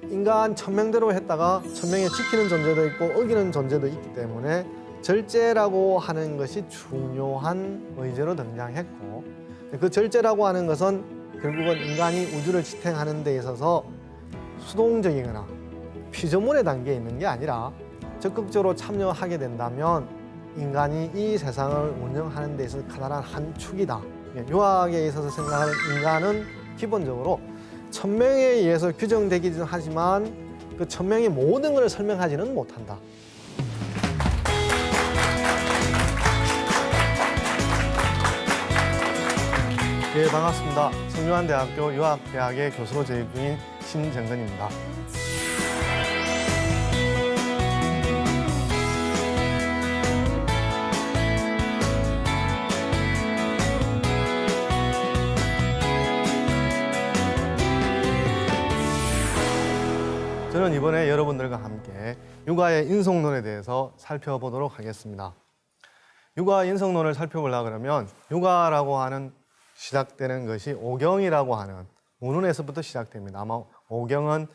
인간 천명대로 했다가 천명에 지키는 존재도 있고 어기는 존재도 있기 때문에 절제라고 하는 것이 중요한 의제로 등장했고, 그 절제라고 하는 것은 결국은 인간이 우주를 지탱하는 데 있어서 수동적이거나 피조물의 단계에 있는 게 아니라 적극적으로 참여하게 된다면 인간이 이 세상을 운영하는 데 있어서 커다란 한 축이다. 유학에 있어서 생각하는 인간은 기본적으로 천명에 의해서 규정되기는 하지만 그 천명의 모든 것을 설명하지는 못한다. 네, 반갑습니다. 성균관대학교 유학대학의 교수로 재직 중인 신정근입니다. 저는 이번에 여러분들과 함께 육아의 인성론에 대해서 살펴보도록 하겠습니다. 육아 인성론을 살펴보려고 그러면 육아라고 하는 시작되는 것이 오경이라고 하는 문운에서부터 시작됩니다. 아마 오경은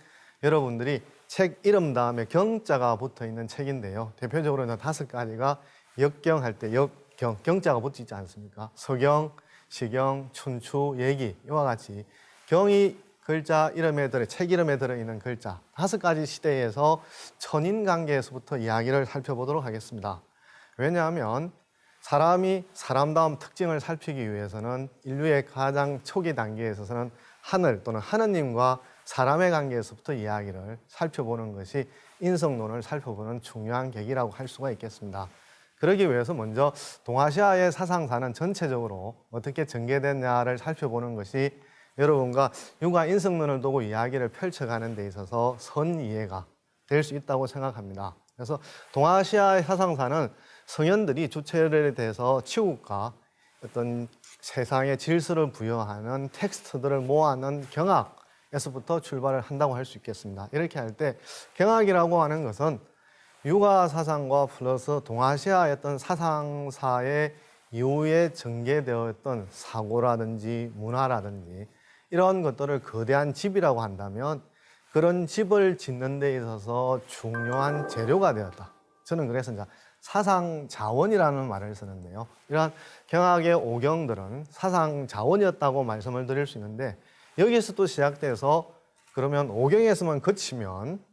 여러분들이 책 이름 다음에 경자가 붙어 있는 책인데요. 대표적으로는 5가지가 역경할 때 역경, 경자가 붙어 있지 않습니까? 서경, 시경, 춘추, 예기 이와 같이 경이 글자 이름에 들어 책 이름에 들어있는 글자 5가지 시대에서 천인 관계에서부터 이야기를 살펴보도록 하겠습니다. 왜냐하면 사람이 사람다운 특징을 살피기 위해서는 인류의 가장 초기 단계에 있어서는 하늘 또는 하느님과 사람의 관계에서부터 이야기를 살펴보는 것이 인성론을 살펴보는 중요한 계기라고 할 수가 있겠습니다. 그러기 위해서 먼저 동아시아의 사상사는 전체적으로 어떻게 전개됐냐를 살펴보는 것이 여러분과 육아 인성론을 두고 이야기를 펼쳐가는 데 있어서 선 이해가 될 수 있다고 생각합니다. 그래서 동아시아의 사상사는 성현들이 주체에 대해서 치국과 어떤 세상의 질서를 부여하는 텍스트들을 모아놓은 경학에서부터 출발을 한다고 할 수 있겠습니다. 이렇게 할 때 경학이라고 하는 것은 육아 사상과 플러스 동아시아의 어떤 사상사의 이후에 전개되었던 사고라든지 문화라든지 이런 것들을 거대한 집이라고 한다면 그런 집을 짓는 데 있어서 중요한 재료가 되었다. 저는 그래서 이제 사상 자원이라는 말을 쓰는데요. 이러한 경학의 오경들은 사상 자원이었다고 말씀을 드릴 수 있는데 여기에서 또 시작돼서 그러면 오경에서만 그치면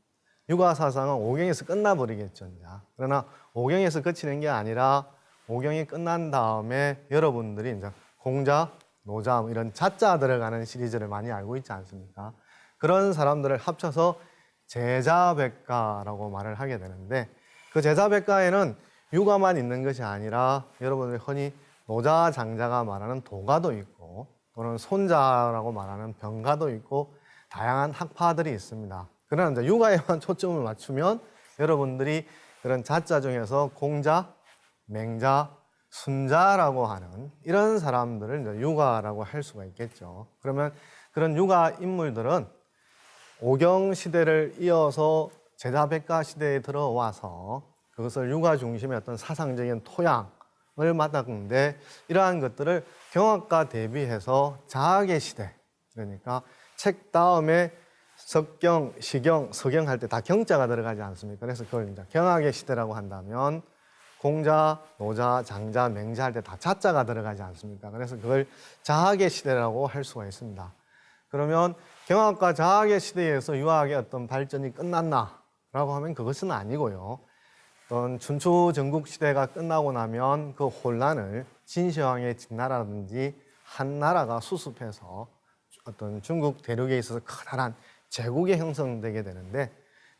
육아 사상은 오경에서 끝나버리겠죠. 그러나 오경에서 그치는 게 아니라 오경이 끝난 다음에 여러분들이 이제 공자, 노자 이런 자자 들어가는 시리즈를 많이 알고 있지 않습니까? 그런 사람들을 합쳐서 제자백가라고 말을 하게 되는데 그 제자백가에는 육아만 있는 것이 아니라 여러분들이 흔히 노자, 장자가 말하는 도가도 있고 또는 손자라고 말하는 병가도 있고 다양한 학파들이 있습니다. 그러나 이제 육아에만 초점을 맞추면 여러분들이 그런 자자 중에서 공자, 맹자, 순자라고 하는 이런 사람들을 이제 육아라고 할 수가 있겠죠. 그러면 그런 육아 인물들은 오경 시대를 이어서 제자백가 시대에 들어와서 그것을 육아 중심의 어떤 사상적인 토양을 맡았는데 이러한 것들을 경학과 대비해서 자학의 시대, 그러니까 책 다음에 석경, 시경, 서경 할 때 다 경자가 들어가지 않습니까? 그래서 그걸 이제 경학의 시대라고 한다면 공자, 노자, 장자, 맹자 할 때 다 자자가 들어가지 않습니까? 그래서 그걸 자학의 시대라고 할 수가 있습니다. 그러면 경학과 자학의 시대에서 유학의 어떤 발전이 끝났나라고 하면 그것은 아니고요. 어떤 춘추 전국 시대가 끝나고 나면 그 혼란을 진시황의 진나라든지 한나라가 수습해서 어떤 중국 대륙에 있어서 커다란 제국이 형성되게 되는데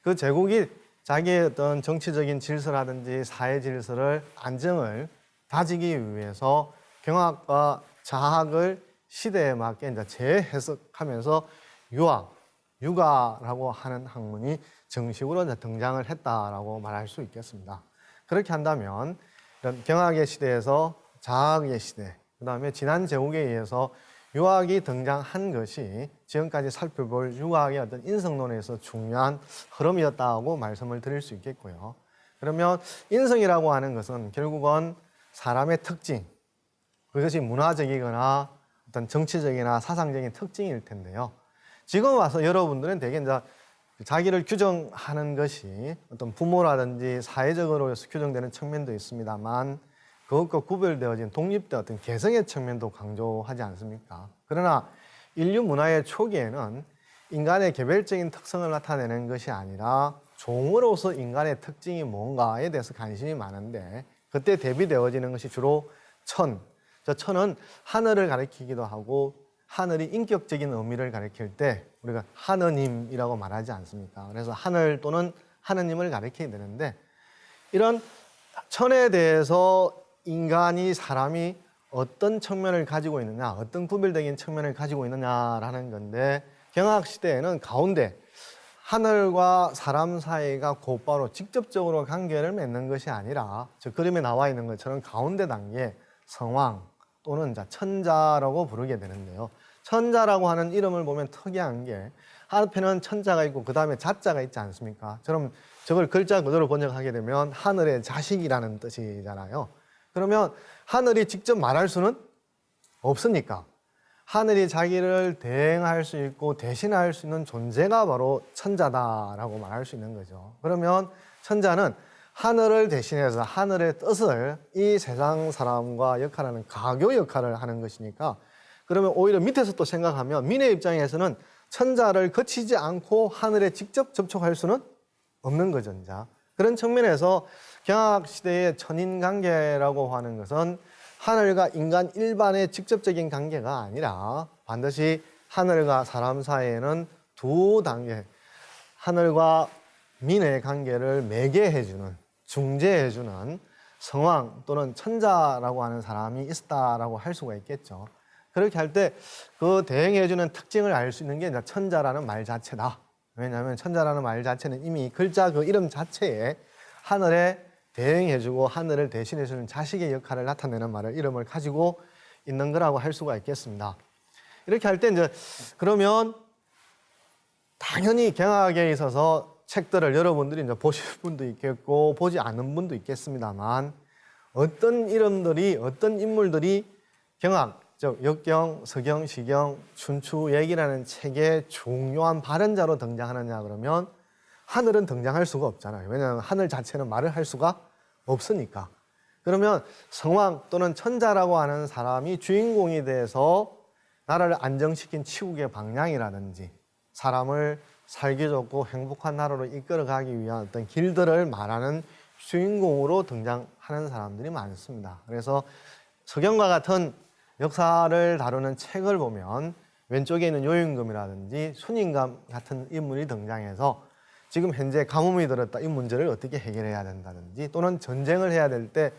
그 제국이 자기의 어떤 정치적인 질서라든지 사회 질서를 안정을 다지기 위해서 경학과 자학을 시대에 맞게 이제 재해석하면서 육아라고 하는 학문이 정식으로 이제 등장을 했다라고 말할 수 있겠습니다. 그렇게 한다면 이런 경학의 시대에서 자학의 시대, 그다음에 지난 제국에 의해서 유학이 등장한 것이 지금까지 살펴볼 유학의 어떤 인성론에서 중요한 흐름이었다고 말씀을 드릴 수 있겠고요. 그러면 인성이라고 하는 것은 결국은 사람의 특징, 그것이 문화적이거나 어떤 정치적이나 사상적인 특징일 텐데요. 지금 와서 여러분들은 되게 이제 자기를 규정하는 것이 어떤 부모라든지 사회적으로 규정되는 측면도 있습니다만 그것과 구별되어진 독립된 어떤 개성의 측면도 강조하지 않습니까? 그러나 인류 문화의 초기에는 인간의 개별적인 특성을 나타내는 것이 아니라 종으로서 인간의 특징이 뭔가에 대해서 관심이 많은데 그때 대비되어지는 것이 주로 천. 저 천은 하늘을 가리키기도 하고 하늘이 인격적인 의미를 가리킬 때 우리가 하느님이라고 말하지 않습니까? 그래서 하늘 또는 하느님을 가리키게 되는데 이런 천에 대해서 인간이 사람이 어떤 측면을 가지고 있느냐, 어떤 구별적인 측면을 가지고 있느냐라는 건데 경학시대에는 가운데 하늘과 사람 사이가 곧바로 직접적으로 관계를 맺는 것이 아니라 저 그림에 나와 있는 것처럼 가운데 단계에 성왕 또는 천자라고 부르게 되는데요. 천자라고 하는 이름을 보면 특이한 게 앞에는 천자가 있고 그 다음에 자자가 있지 않습니까? 저걸 글자 그대로 번역하게 되면 하늘의 자식이라는 뜻이잖아요. 그러면 하늘이 직접 말할 수는 없으니까 하늘이 자기를 대행할 수 있고 대신할 수 있는 존재가 바로 천자다라고 말할 수 있는 거죠. 그러면 천자는 하늘을 대신해서 하늘의 뜻을 이 세상 사람과 역할하는 가교 역할을 하는 것이니까 그러면 오히려 밑에서 또 생각하면 민의 입장에서는 천자를 거치지 않고 하늘에 직접 접촉할 수는 없는 거죠. 그런 측면에서 경학시대의 천인관계라고 하는 것은 하늘과 인간 일반의 직접적인 관계가 아니라 반드시 하늘과 사람 사이에는 두 단계, 하늘과 민의 관계를 매개해주는, 중재해주는 성왕 또는 천자라고 하는 사람이 있었다라고 할 수가 있겠죠. 그렇게 할 때 그 대행해주는 특징을 알 수 있는 게 이제 천자라는 말 자체다. 왜냐하면 천자라는 말 자체는 이미 글자 그 이름 자체에 하늘에 대행해주고 하늘을 대신해주는 자식의 역할을 나타내는 이름을 가지고 있는 거라고 할 수가 있겠습니다. 이렇게 할 때 이제 그러면 당연히 경학에 있어서 책들을 여러분들이 이제 보실 분도 있겠고 보지 않은 분도 있겠습니다만 어떤 이름들이 어떤 인물들이 경학, 즉 역경, 서경, 시경, 춘추예기라는 책의 중요한 발언자로 등장하느냐 그러면 하늘은 등장할 수가 없잖아요. 왜냐하면 하늘 자체는 말을 할 수가 없으니까. 그러면 성왕 또는 천자라고 하는 사람이 주인공이 돼서 나라를 안정시킨 치국의 방향이라든지 사람을 살기 좋고 행복한 나라로 이끌어가기 위한 어떤 길들을 말하는 주인공으로 등장하는 사람들이 많습니다. 그래서 서경과 같은 역사를 다루는 책을 보면 왼쪽에 있는 요임금이라든지 순임금 같은 인물이 등장해서 지금 현재 가뭄이 들었다 이 문제를 어떻게 해결해야 된다든지 또는 전쟁을 해야 될 때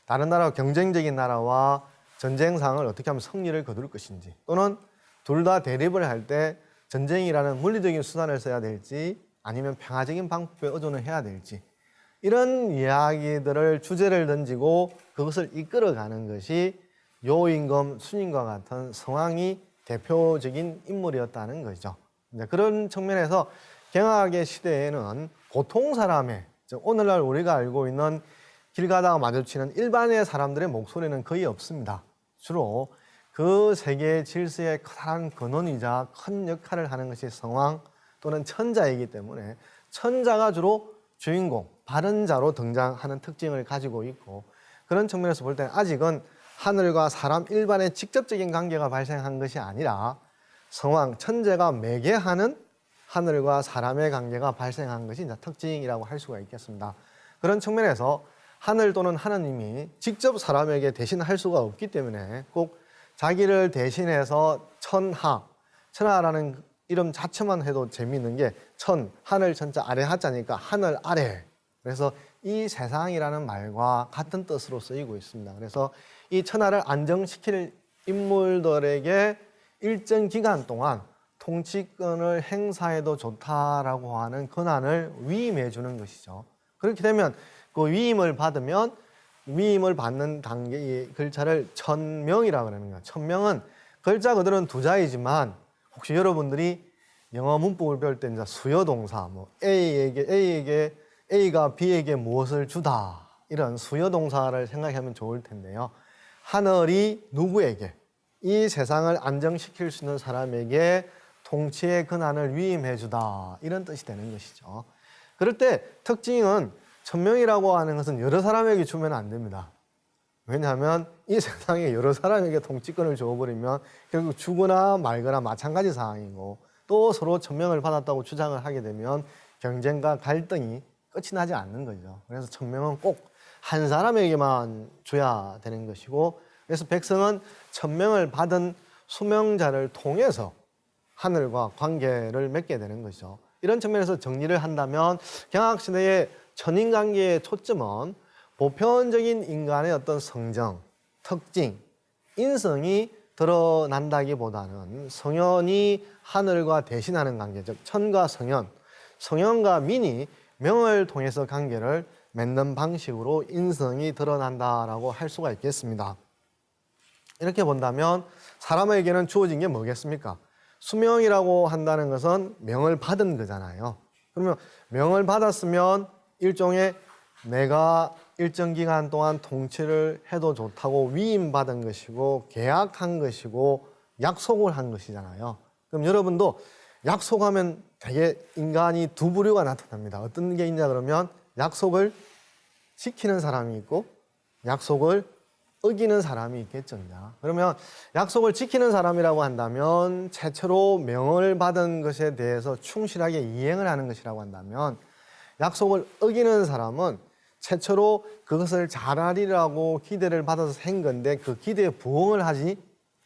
다른 나라와 경쟁적인 나라와 전쟁상을 어떻게 하면 승리를 거둘 것인지 또는 둘 다 대립을 할 때 전쟁이라는 물리적인 수단을 써야 될지 아니면 평화적인 방법에 의존을 해야 될지 이런 이야기들을 주제를 던지고 그것을 이끌어가는 것이 요임금, 순임과 같은 성왕이 대표적인 인물이었다는 거죠. 그런 측면에서 경학의 시대에는 보통 사람의, 즉 오늘날 우리가 알고 있는 길 가다가 마주치는 일반의 사람들의 목소리는 거의 없습니다. 주로 그 세계의 질서의 커다란 근원이자 큰 역할을 하는 것이 성왕 또는 천자이기 때문에 천자가 주로 주인공, 발언자로 등장하는 특징을 가지고 있고 그런 측면에서 볼 때는 아직은 하늘과 사람 일반의 직접적인 관계가 발생한 것이 아니라 성왕, 천재가 매개하는 하늘과 사람의 관계가 발생한 것이 이제 특징이라고 할 수가 있겠습니다. 그런 측면에서 하늘 또는 하느님이 직접 사람에게 대신할 수가 없기 때문에 꼭 자기를 대신해서 천하라는 이름 자체만 해도 재미있는 게 천, 하늘 천자 아래 하자니까 하늘 아래. 그래서 이 세상이라는 말과 같은 뜻으로 쓰이고 있습니다. 그래서 이 천하를 안정시킬 인물들에게 일정 기간 동안 통치권을 행사해도 좋다라고 하는 권한을 위임해 주는 것이죠. 그렇게 되면 그 위임을 받으면 위임을 받는 단계의 글자를 천명이라고 그러는 거예요. 천명은 글자 그대로는 두 자이지만 혹시 여러분들이 영어 문법을 배울 때 이제 수요동사, A에게 A가 B에게 무엇을 주다 이런 수요동사를 생각하면 좋을 텐데요. 하늘이 누구에게 이 세상을 안정시킬 수 있는 사람에게 통치의 권한을 위임해주다 이런 뜻이 되는 것이죠. 그럴 때 특징은 천명이라고 하는 것은 여러 사람에게 주면 안 됩니다. 왜냐하면 이 세상에 여러 사람에게 통치권을 줘버리면 결국 주거나 말거나 마찬가지 상황이고 또 서로 천명을 받았다고 주장을 하게 되면 경쟁과 갈등이 끝이 나지 않는 거죠. 그래서 천명은 꼭 한 사람에게만 줘야 되는 것이고 그래서 백성은 천명을 받은 수명자를 통해서 하늘과 관계를 맺게 되는 것이죠. 이런 측면에서 정리를 한다면 경학시대의 천인관계의 초점은 보편적인 인간의 어떤 성정, 특징, 인성이 드러난다기보다는 성현이 하늘과 대신하는 관계, 즉 천과 성현, 성현과 민이 명을 통해서 관계를 맺는 방식으로 인성이 드러난다라고 할 수가 있겠습니다. 이렇게 본다면 사람에게는 주어진 게 뭐겠습니까? 수명이라고 한다는 것은 명을 받은 거잖아요. 그러면 명을 받았으면 일종의 내가 일정 기간 동안 통치를 해도 좋다고 위임받은 것이고 계약한 것이고 약속을 한 것이잖아요. 그럼 여러분도 약속하면 되게 인간이 두 부류가 나타납니다. 어떤 게 있냐 그러면 약속을 지키는 사람이 있고 약속을 어기는 사람이 있겠죠. 그러면 약속을 지키는 사람이라고 한다면 최초로 명을 받은 것에 대해서 충실하게 이행을 하는 것이라고 한다면 약속을 어기는 사람은 최초로 그것을 잘하리라고 기대를 받아서 한 건데 그 기대에 부응을 하지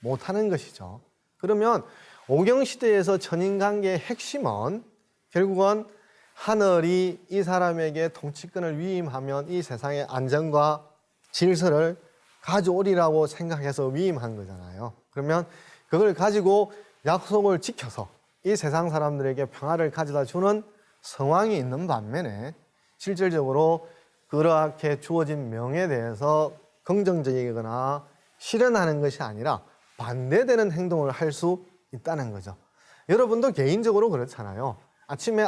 못하는 것이죠. 그러면 오경시대에서 천인관계의 핵심은 결국은 하늘이 이 사람에게 통치권을 위임하면 이 세상의 안정과 질서를 가져오리라고 생각해서 위임한 거잖아요. 그러면 그걸 가지고 약속을 지켜서 이 세상 사람들에게 평화를 가져다 주는 성황이 있는 반면에 실질적으로 그렇게 주어진 명에 대해서 긍정적이거나 실현하는 것이 아니라 반대되는 행동을 할 수 있다는 거죠. 여러분도 개인적으로 그렇잖아요. 아침에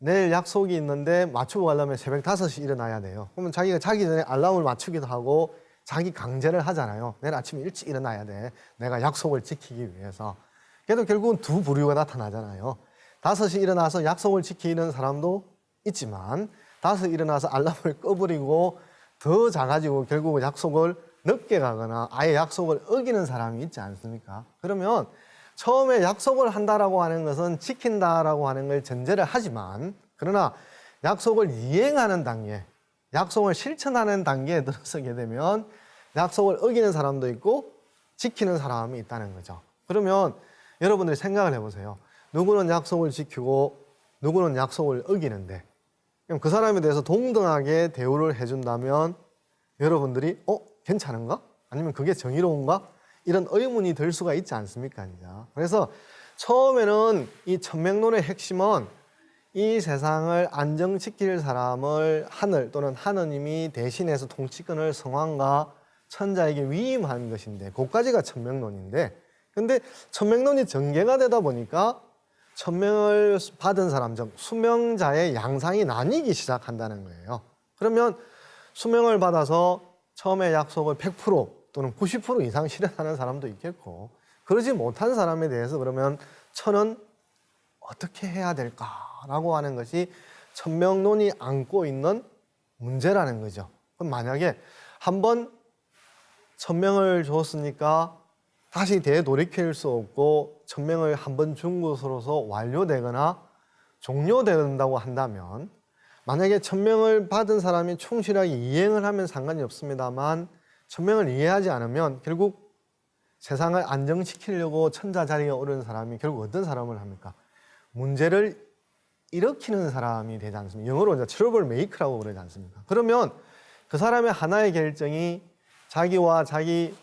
내일 약속이 있는데 맞추고 가려면 새벽 5시 일어나야 돼요. 그러면 자기가 자기 전에 알람을 맞추기도 하고 자기 강제를 하잖아요. 내일 아침에 일찍 일어나야 돼. 내가 약속을 지키기 위해서. 그래도 결국은 두 부류가 나타나잖아요. 5시 일어나서 약속을 지키는 사람도 있지만 5시 일어나서 알람을 꺼버리고 더 자가지고 결국 약속을 늦게 가거나 아예 약속을 어기는 사람이 있지 않습니까? 그러면 처음에 약속을 한다라고 하는 것은 지킨다라고 하는 걸 전제를 하지만 그러나 약속을 이행하는 단계, 약속을 실천하는 단계에 들어서게 되면 약속을 어기는 사람도 있고 지키는 사람이 있다는 거죠. 그러면 여러분들이 생각을 해보세요. 누구는 약속을 지키고 누구는 약속을 어기는데 그럼 그 사람에 대해서 동등하게 대우를 해준다면 여러분들이 괜찮은가? 아니면 그게 정의로운가? 이런 의문이 들 수가 있지 않습니까? 이제. 그래서 처음에는 이 천명론의 핵심은 이 세상을 안정시킬 사람을 하늘 또는 하느님이 대신해서 통치권을 성왕과 천자에게 위임한 것인데 그까지가 천명론인데 근데 천명론이 전개가 되다 보니까 천명을 받은 사람, 즉 수명자의 양상이 나뉘기 시작한다는 거예요. 그러면 수명을 받아서 처음에 약속을 100% 또는 90% 이상 실현하는 사람도 있겠고 그러지 못한 사람에 대해서 그러면 천은 어떻게 해야 될까라고 하는 것이 천명론이 안고 있는 문제라는 거죠. 그럼 만약에 한번 천명을 줬으니까 다시 되돌이킬 수 없고 천명을 한번 준 것으로서 완료되거나 종료된다고 한다면 만약에 천명을 받은 사람이 충실하게 이행을 하면 상관이 없습니다만 천명을 이해하지 않으면 결국 세상을 안정시키려고 천자 자리에 오른 사람이 결국 어떤 사람을 합니까? 문제를 일으키는 사람이 되지 않습니까? 영어로 이제 트러블 메이커라고 그러지 않습니까? 그러면 그 사람의 하나의 결정이 자기와 자기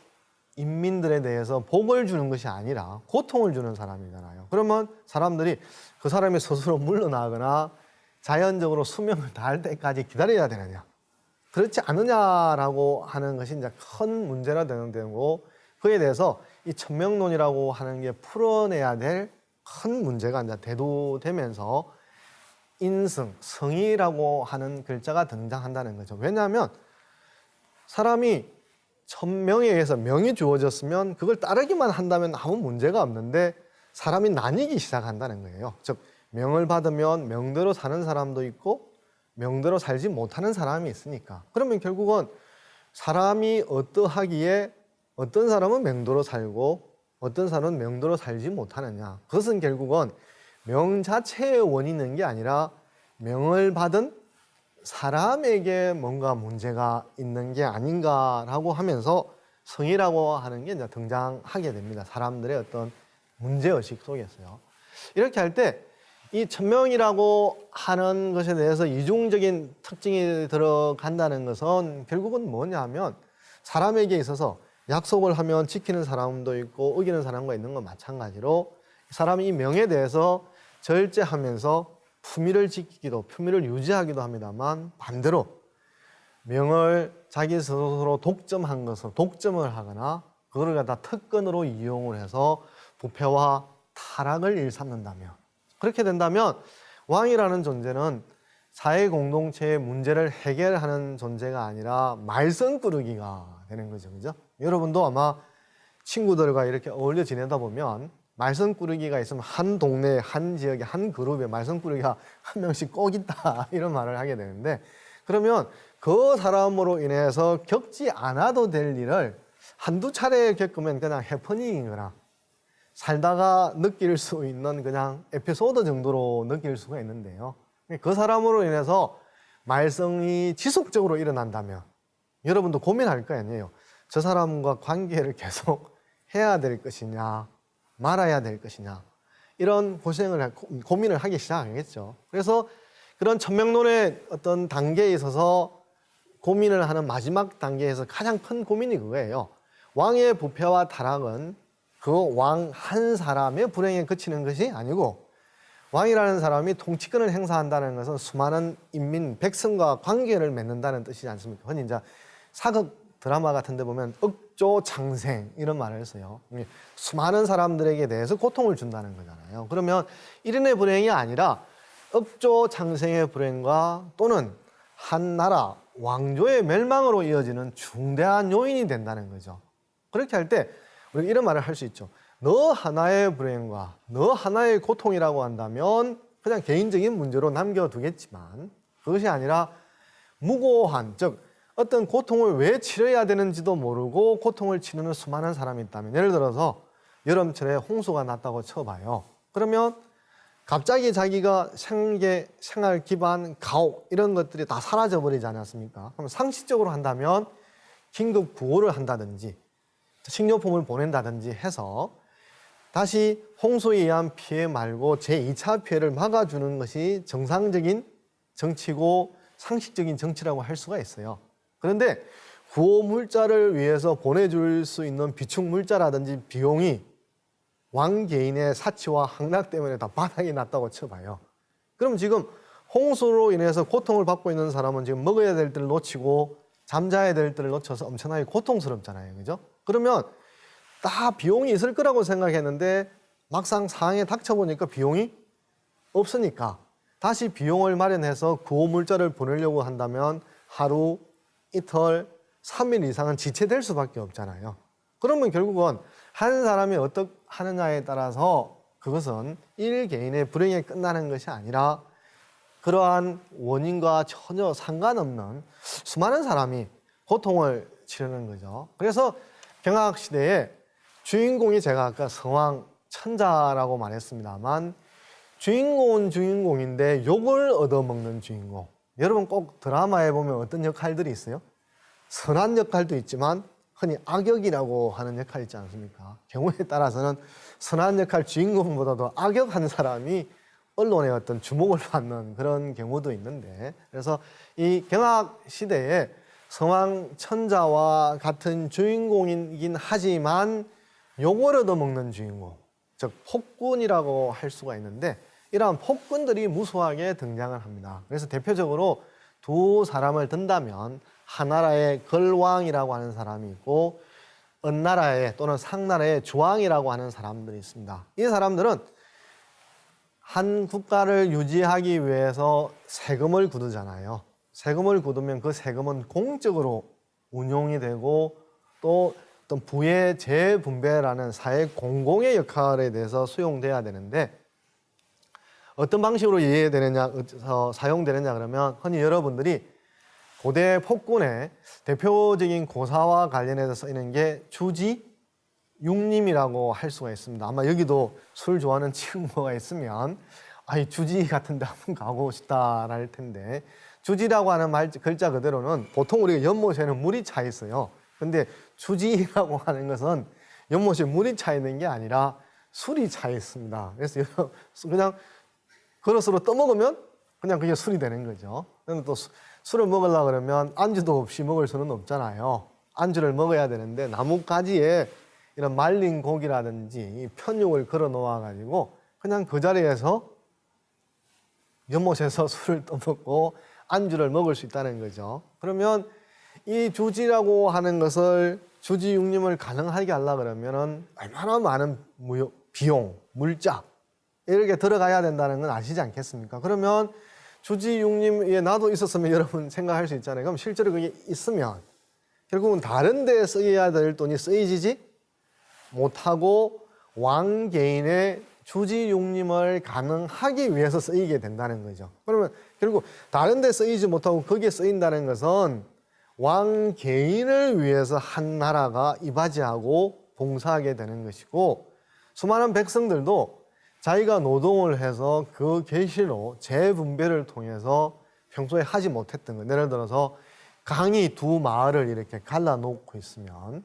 인민들에 대해서 복을 주는 것이 아니라 고통을 주는 사람이잖아요. 그러면 사람들이 그 사람이 스스로 물러나거나 자연적으로 수명을 다할 때까지 기다려야 되느냐? 그렇지 않느냐라고 하는 것이 이제 큰 문제가 되는 거고 그에 대해서 이 천명론이라고 하는 게 풀어내야 될 큰 문제가 이제 대두되면서 인성, 성의라고 하는 글자가 등장한다는 거죠. 왜냐하면 사람이 천명에 의해서 명이 주어졌으면 그걸 따르기만 한다면 아무 문제가 없는데 사람이 나뉘기 시작한다는 거예요. 즉 명을 받으면 명대로 사는 사람도 있고 명대로 살지 못하는 사람이 있으니까. 그러면 결국은 사람이 어떠하기에 어떤 사람은 명도로 살고 어떤 사람은 명도로 살지 못하느냐. 그것은 결국은 명 자체의 원인인 게 아니라 명을 받은 사람에게 뭔가 문제가 있는 게 아닌가라고 하면서 성이라고 하는 게 이제 등장하게 됩니다. 사람들의 어떤 문제의식 속에서요. 이렇게 할 때 이 천명이라고 하는 것에 대해서 이중적인 특징이 들어간다는 것은 결국은 뭐냐면 사람에게 있어서 약속을 하면 지키는 사람도 있고 어기는 사람과 있는 건 마찬가지로 사람이 이 명에 대해서 절제하면서 품위를 지키기도 품위를 유지하기도 합니다만 반대로 명을 자기 스스로 독점한 것을 독점을 하거나 그거를 갖다 특권으로 이용을 해서 부패와 타락을 일삼는다면 그렇게 된다면 왕이라는 존재는 사회 공동체의 문제를 해결하는 존재가 아니라 말썽꾸러기가 되는 거죠. 그죠? 여러분도 아마 친구들과 이렇게 어울려 지내다 보면 말썽꾸러기가 있으면 한 동네, 한 지역에, 한 그룹에 말썽꾸러기가 한 명씩 꼭 있다 이런 말을 하게 되는데 그러면 그 사람으로 인해서 겪지 않아도 될 일을 한두 차례 겪으면 그냥 해퍼닝이거나 살다가 느낄 수 있는 그냥 에피소드 정도로 느낄 수가 있는데요. 그 사람으로 인해서 말썽이 지속적으로 일어난다면 여러분도 고민할 거 아니에요. 저 사람과 관계를 계속 해야 될 것이냐 말아야 될 것이냐 이런 고민을 하기 시작하겠죠. 그래서 그런 천명론의 어떤 단계에 있어서 고민을 하는 마지막 단계에서 가장 큰 고민이 그거예요. 왕의 부패와 타락은 그 왕 한 사람의 불행에 그치는 것이 아니고 왕이라는 사람이 통치권을 행사한다는 것은 수많은 인민, 백성과 관계를 맺는다는 뜻이지 않습니까? 흔히 이제 사극 드라마 같은 데 보면 억조장생 이런 말을 써요. 수많은 사람들에게 대해서 고통을 준다는 거잖아요. 그러면 일인의 불행이 아니라 억조장생의 불행과 또는 한 나라, 왕조의 멸망으로 이어지는 중대한 요인이 된다는 거죠. 그렇게 할 때 우리가 이런 말을 할 수 있죠. 너 하나의 불행과 너 하나의 고통이라고 한다면 그냥 개인적인 문제로 남겨두겠지만 그것이 아니라 무고한, 즉 어떤 고통을 왜 치러야 되는지도 모르고 고통을 치르는 수많은 사람이 있다면 예를 들어서 여름철에 홍수가 났다고 쳐봐요. 그러면 갑자기 자기가 생활 기반, 가옥 이런 것들이 다 사라져버리지 않았습니까? 그럼 상식적으로 한다면 긴급 구호를 한다든지 식료품을 보낸다든지 해서 다시 홍수에 의한 피해 말고 제2차 피해를 막아주는 것이 정상적인 정치고 상식적인 정치라고 할 수가 있어요. 그런데 구호 물자를 위해서 보내줄 수 있는 비축 물자라든지 비용이 왕 개인의 사치와 항락 때문에 다 바닥이 났다고 쳐봐요. 그럼 지금 홍수로 인해서 고통을 받고 있는 사람은 지금 먹어야 될 때를 놓치고 잠자야 될 때를 놓쳐서 엄청나게 고통스럽잖아요. 그죠? 그러면 다 비용이 있을 거라고 생각했는데 막상 상황에 닥쳐보니까 비용이 없으니까 다시 비용을 마련해서 구호 물자를 보내려고 한다면 하루, 이틀, 3일 이상은 지체될 수밖에 없잖아요. 그러면 결국은 한 사람이 어떻게 하느냐에 따라서 그것은 일 개인의 불행에 끝나는 것이 아니라 그러한 원인과 전혀 상관없는 수많은 사람이 고통을 치르는 거죠. 그래서 경학시대에 주인공이 제가 아까 성왕 천자라고 말했습니다만 주인공은 주인공인데 욕을 얻어먹는 주인공. 여러분 꼭 드라마에 보면 어떤 역할들이 있어요? 선한 역할도 있지만 흔히 악역이라고 하는 역할 있지 않습니까? 경우에 따라서는 선한 역할 주인공보다도 악역한 사람이 언론의 어떤 주목을 받는 그런 경우도 있는데 그래서 이 경학 시대에 성왕 천자와 같은 주인공이긴 하지만 욕을 얻어먹는 주인공, 즉 폭군이라고 할 수가 있는데 이러한 폭군들이 무수하게 등장을 합니다. 그래서 대표적으로 두 사람을 든다면 하나라의 걸왕이라고 하는 사람이 있고 은나라의 또는 상나라의 주왕이라고 하는 사람들이 있습니다. 이 사람들은 한 국가를 유지하기 위해서 세금을 굳잖아요. 세금을 굳으면 그 세금은 공적으로 운용이 되고 또 어떤 부의 재분배라는 사회 공공의 역할에 대해서 수용돼야 되는데 어떤 방식으로 이해되느냐, 사용되느냐 그러면 흔히 여러분들이 고대 폭군의 대표적인 고사와 관련해서 쓰이는 게 주지, 육림이라고 할 수가 있습니다. 아마 여기도 술 좋아하는 친구가 있으면 아이 주지 같은 데 한번 가고 싶다라 할 텐데 주지라고 하는 글자 그대로는 보통 우리가 연못에는 물이 차 있어요. 근데 주지라고 하는 것은 연못에 물이 차 있는 게 아니라 술이 차 있습니다. 그래서 그냥 그릇으로 떠먹으면 그냥 그게 술이 되는 거죠. 그런데 또 술을 먹으려고 그러면 안주도 없이 먹을 수는 없잖아요. 안주를 먹어야 되는데 나뭇가지에 이런 말린 고기라든지 편육을 걸어 놓아가지고 그냥 그 자리에서 연못에서 술을 떠먹고 안주를 먹을 수 있다는 거죠. 그러면 이 주지라고 하는 것을 주지육림을 가능하게 하려고 그러면은 얼마나 많은 비용, 물자 이렇게 들어가야 된다는 건 아시지 않겠습니까? 그러면 주지육림에 나도 있었으면 여러분 생각할 수 있잖아요. 그럼 실제로 그게 있으면 결국은 다른 데에 쓰여야 될 돈이 쓰여지지 못하고 왕 개인의 주지육림을 가능하기 위해서 쓰이게 된다는 거죠. 그러면 결국 다른 데 쓰이지 못하고 거기에 쓰인다는 것은 왕 개인을 위해서 한 나라가 이바지하고 봉사하게 되는 것이고 수많은 백성들도 자기가 노동을 해서 그 계시로 재분배를 통해서 평소에 하지 못했던 것. 예를 들어서 강이 두 마을을 이렇게 갈라놓고 있으면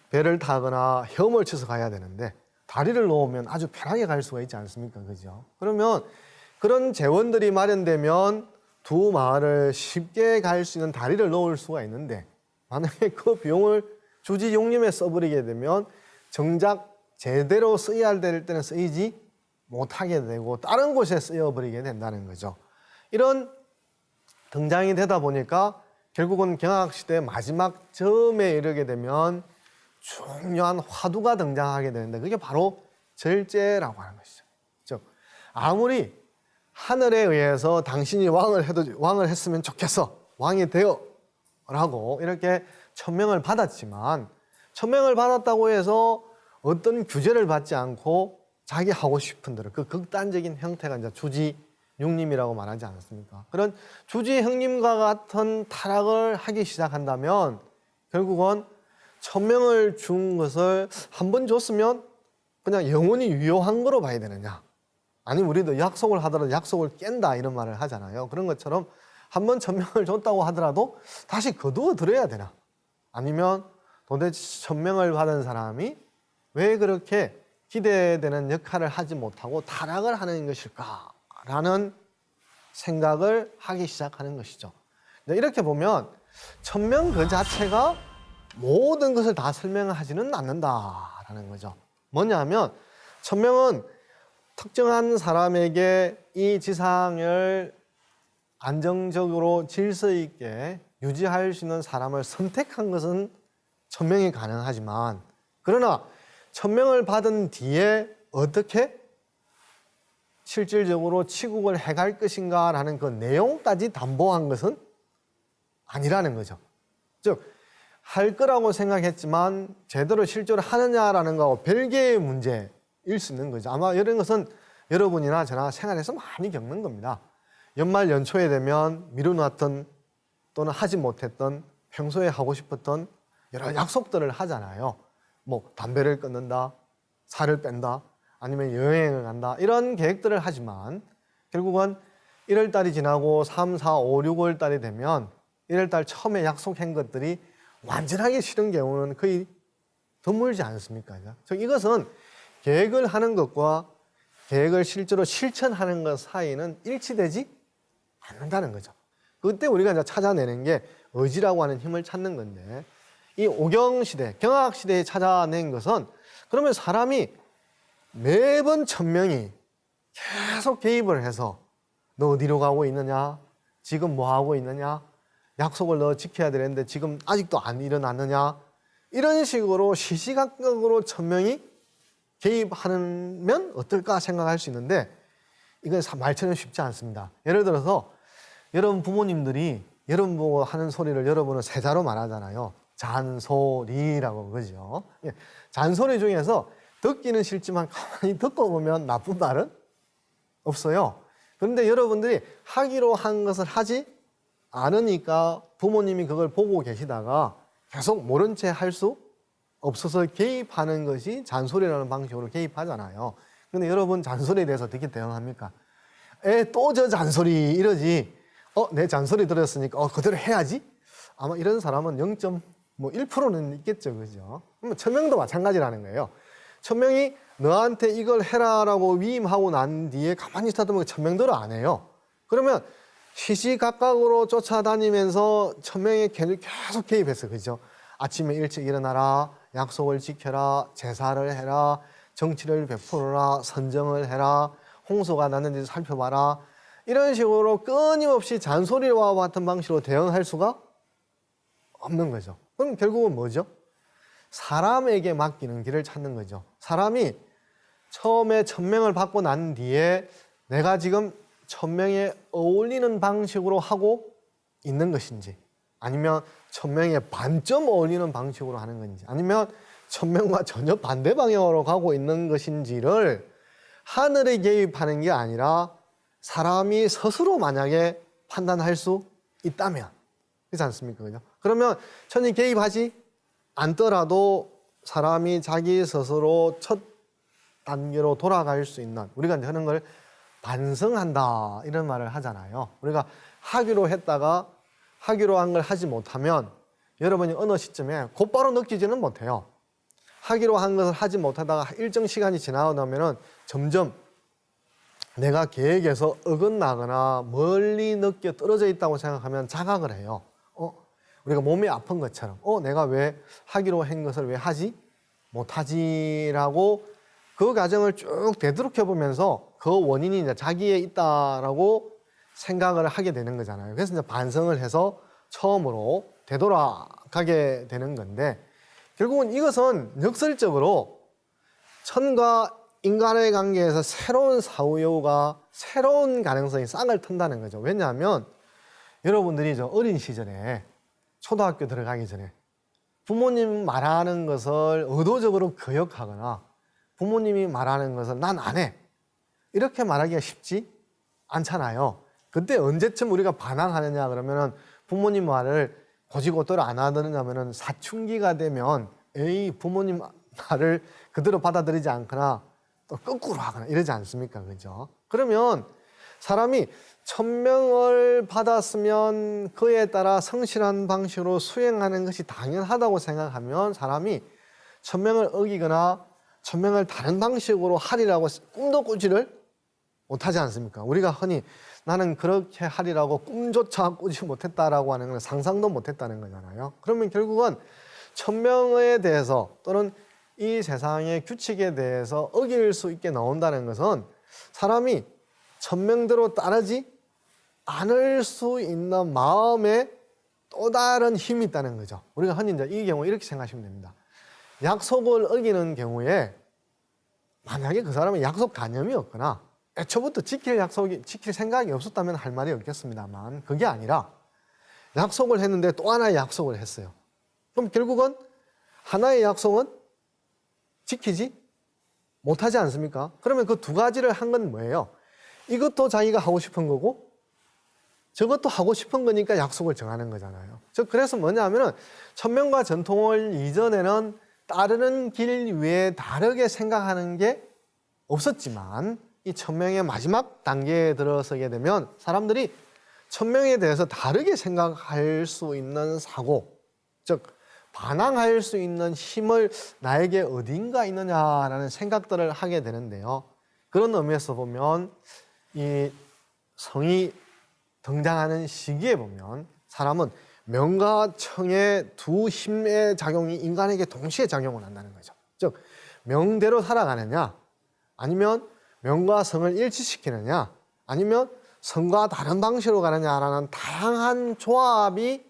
배를 타거나 헤엄을 쳐서 가야 되는데 다리를 놓으면 아주 편하게 갈 수가 있지 않습니까? 그죠? 그러면 그런 재원들이 마련되면 두 마을을 쉽게 갈 수 있는 다리를 놓을 수가 있는데 만약에 그 비용을 주지육림에 써버리게 되면 정작 제대로 쓰여야 될 때는 쓰이지 못하게 되고 다른 곳에 쓰여버리게 된다는 거죠. 이런 등장이 되다 보니까 결국은 경학시대 마지막 점에 이르게 되면 중요한 화두가 등장하게 되는데 그게 바로 절제라고 하는 것이죠. 즉 아무리 하늘에 의해서 당신이 왕을 했으면 좋겠어, 왕이 되어라고 이렇게 천명을 받았지만 천명을 받았다고 해서 어떤 규제를 받지 않고 자기 하고 싶은 대로 그 극단적인 형태가 이제 주지육림이라고 말하지 않았습니까? 그런 주지형님과 같은 타락을 하기 시작한다면 결국은 천명을 준 것을 한 번 줬으면 그냥 영원히 유효한 거로 봐야 되느냐? 아니면 우리도 약속을 하더라도 약속을 깬다 이런 말을 하잖아요. 그런 것처럼 한 번 천명을 줬다고 하더라도 다시 거두어 들어야 되나? 아니면 도대체 천명을 받은 사람이 왜 그렇게 기대되는 역할을 하지 못하고 타락을 하는 것일까라는 생각을 하기 시작하는 것이죠. 이렇게 보면 천명 그 자체가 모든 것을 다 설명하지는 않는다라는 거죠. 뭐냐면 천명은 특정한 사람에게 이 지상을 안정적으로 질서 있게 유지할 수 있는 사람을 선택한 것은 천명이 가능하지만 그러나 천명을 받은 뒤에 어떻게 실질적으로 치국을 해갈 것인가라는 그 내용까지 담보한 것은 아니라는 거죠. 즉 할 거라고 생각했지만 제대로 실제로 하느냐라는 거하고 별개의 문제일 수 있는 거죠. 아마 이런 것은 여러분이나 저나 생활에서 많이 겪는 겁니다. 연말 연초에 되면 미루놨던 또는 하지 못했던 평소에 하고 싶었던 여러 약속들을 하잖아요. 뭐 담배를 끊는다, 살을 뺀다, 아니면 여행을 간다 이런 계획들을 하지만 결국은 1월 달이 지나고 3, 4, 5, 6월 달이 되면 1월 달 처음에 약속한 것들이 완전하게 싫은 경우는 거의 드물지 않습니까? 즉 이것은 계획을 하는 것과 계획을 실제로 실천하는 것 사이는 일치되지 않는다는 거죠. 그때 우리가 이제 찾아내는 게 의지라고 하는 힘을 찾는 건데 이 오경시대, 경학시대에 찾아낸 것은 그러면 사람이 매번 천명이 계속 개입을 해서 너 어디로 가고 있느냐? 지금 뭐 하고 있느냐? 약속을 너 지켜야 되는데 지금 아직도 안 일어났느냐? 이런 식으로 시시각각으로 천명이 개입하면 어떨까 생각할 수 있는데 이건 말처럼 쉽지 않습니다. 예를 들어서 여러분 부모님들이 여러분 보고 하는 소리를 여러분은 세자로 말하잖아요. 잔소리라고 그러죠. 예, 잔소리 중에서 듣기는 싫지만 가만히 듣고 보면 나쁜 말은 없어요. 그런데 여러분들이 하기로 한 것을 하지 않으니까 부모님이 그걸 보고 계시다가 계속 모른 채 할 수 없어서 개입하는 것이 잔소리라는 방식으로 개입하잖아요. 근데 여러분 잔소리에 대해서 어떻게 대응합니까? 또 저 잔소리 이러지. 내 잔소리 들었으니까 그대로 해야지. 아마 이런 사람은 0.1%는 있겠죠, 그죠? 천명도 마찬가지라는 거예요. 천명이 너한테 이걸 해라라고 위임하고 난 뒤에 가만히 있다보면 천명대로 안 해요. 그러면 시시각각으로 쫓아다니면서 천명에 계속 개입했어요, 그죠? 아침에 일찍 일어나라, 약속을 지켜라, 제사를 해라, 정치를 베풀어라, 선정을 해라, 홍수가 났는지 살펴봐라. 이런 식으로 끊임없이 잔소리와 같은 방식으로 대응할 수가 없는 거죠. 그럼 결국은 뭐죠? 사람에게 맡기는 길을 찾는 거죠. 사람이 처음에 천명을 받고 난 뒤에 내가 지금 천명에 어울리는 방식으로 하고 있는 것인지, 아니면 천명에 반점 어울리는 방식으로 하는 건지, 아니면 천명과 전혀 반대 방향으로 가고 있는 것인지를 하늘에 개입하는 게 아니라 사람이 스스로 만약에 판단할 수 있다면, 그렇지 않습니까? 그죠? 그러면 천이 개입하지 않더라도 사람이 자기 스스로 첫 단계로 돌아갈 수 있는, 우리가 이제 하는 걸 반성한다 이런 말을 하잖아요. 우리가 하기로 했다가 하기로 한 걸 하지 못하면 여러분이 어느 시점에 곧바로 느끼지는 못해요. 하기로 한 것을 하지 못하다가 일정 시간이 지나고 나면은 점점 내가 계획에서 어긋나거나 멀리 늦게 떨어져 있다고 생각하면 자각을 해요. 우리가 몸이 아픈 것처럼 내가 왜 하기로 한 것을 왜 하지 못하지라고 그 과정을 쭉 되돌이켜 보면서 그 원인이 이제 자기에 있다라고 생각을 하게 되는 거잖아요. 그래서 이제 반성을 해서 처음으로 되돌아가게 되는 건데, 결국은 이것은 역설적으로 천과 인간의 관계에서 새로운 사후효가, 새로운 가능성이 싹을 튼다는 거죠. 왜냐하면 여러분들이 저 어린 시절에 초등학교 들어가기 전에 부모님 말하는 것을 의도적으로 거역하거나 부모님이 말하는 것을 난 안 해, 이렇게 말하기가 쉽지 않잖아요. 그때 언제쯤 우리가 반항하느냐 그러면은 부모님 말을 고지고대로 안 하느냐면은 사춘기가 되면 부모님 말을 그대로 받아들이지 않거나 또 거꾸로 하거나 이러지 않습니까? 그죠? 그러면 사람이 천명을 받았으면 그에 따라 성실한 방식으로 수행하는 것이 당연하다고 생각하면 사람이 천명을 어기거나 천명을 다른 방식으로 하리라고 꿈도 꾸지를 못하지 않습니까? 우리가 흔히 나는 그렇게 하리라고 꿈조차 꾸지 못했다라고 하는 건 상상도 못했다는 거잖아요. 그러면 결국은 천명에 대해서 또는 이 세상의 규칙에 대해서 어길 수 있게 나온다는 것은 사람이 천명대로 따르지 않을 수 있는 마음에 또 다른 힘이 있다는 거죠. 우리가 흔히 이제 이 경우 이렇게 생각하시면 됩니다. 약속을 어기는 경우에 만약에 그 사람은 약속 관념이 없거나 애초부터 지킬 생각이 없었다면 할 말이 없겠습니다만, 그게 아니라 약속을 했는데 또 하나의 약속을 했어요. 그럼 결국은 하나의 약속은 지키지 못하지 않습니까? 그러면 그 두 가지를 한 건 뭐예요? 이것도 자기가 하고 싶은 거고 저것도 하고 싶은 거니까 약속을 정하는 거잖아요. 그래서 뭐냐 하면은 천명과 전통을 이전에는 따르는 길 외에 다르게 생각하는 게 없었지만 이 천명의 마지막 단계에 들어서게 되면 사람들이 천명에 대해서 다르게 생각할 수 있는 사고, 즉 반항할 수 있는 힘을 나에게 어딘가 있느냐라는 생각들을 하게 되는데요. 그런 의미에서 보면 이 성이 등장하는 시기에 보면 사람은 명과 청의 두 힘의 작용이 인간에게 동시에 작용을 한다는 거죠. 즉 명대로 살아가느냐, 아니면 명과 성을 일치시키느냐, 아니면 성과 다른 방식으로 가느냐라는 다양한 조합이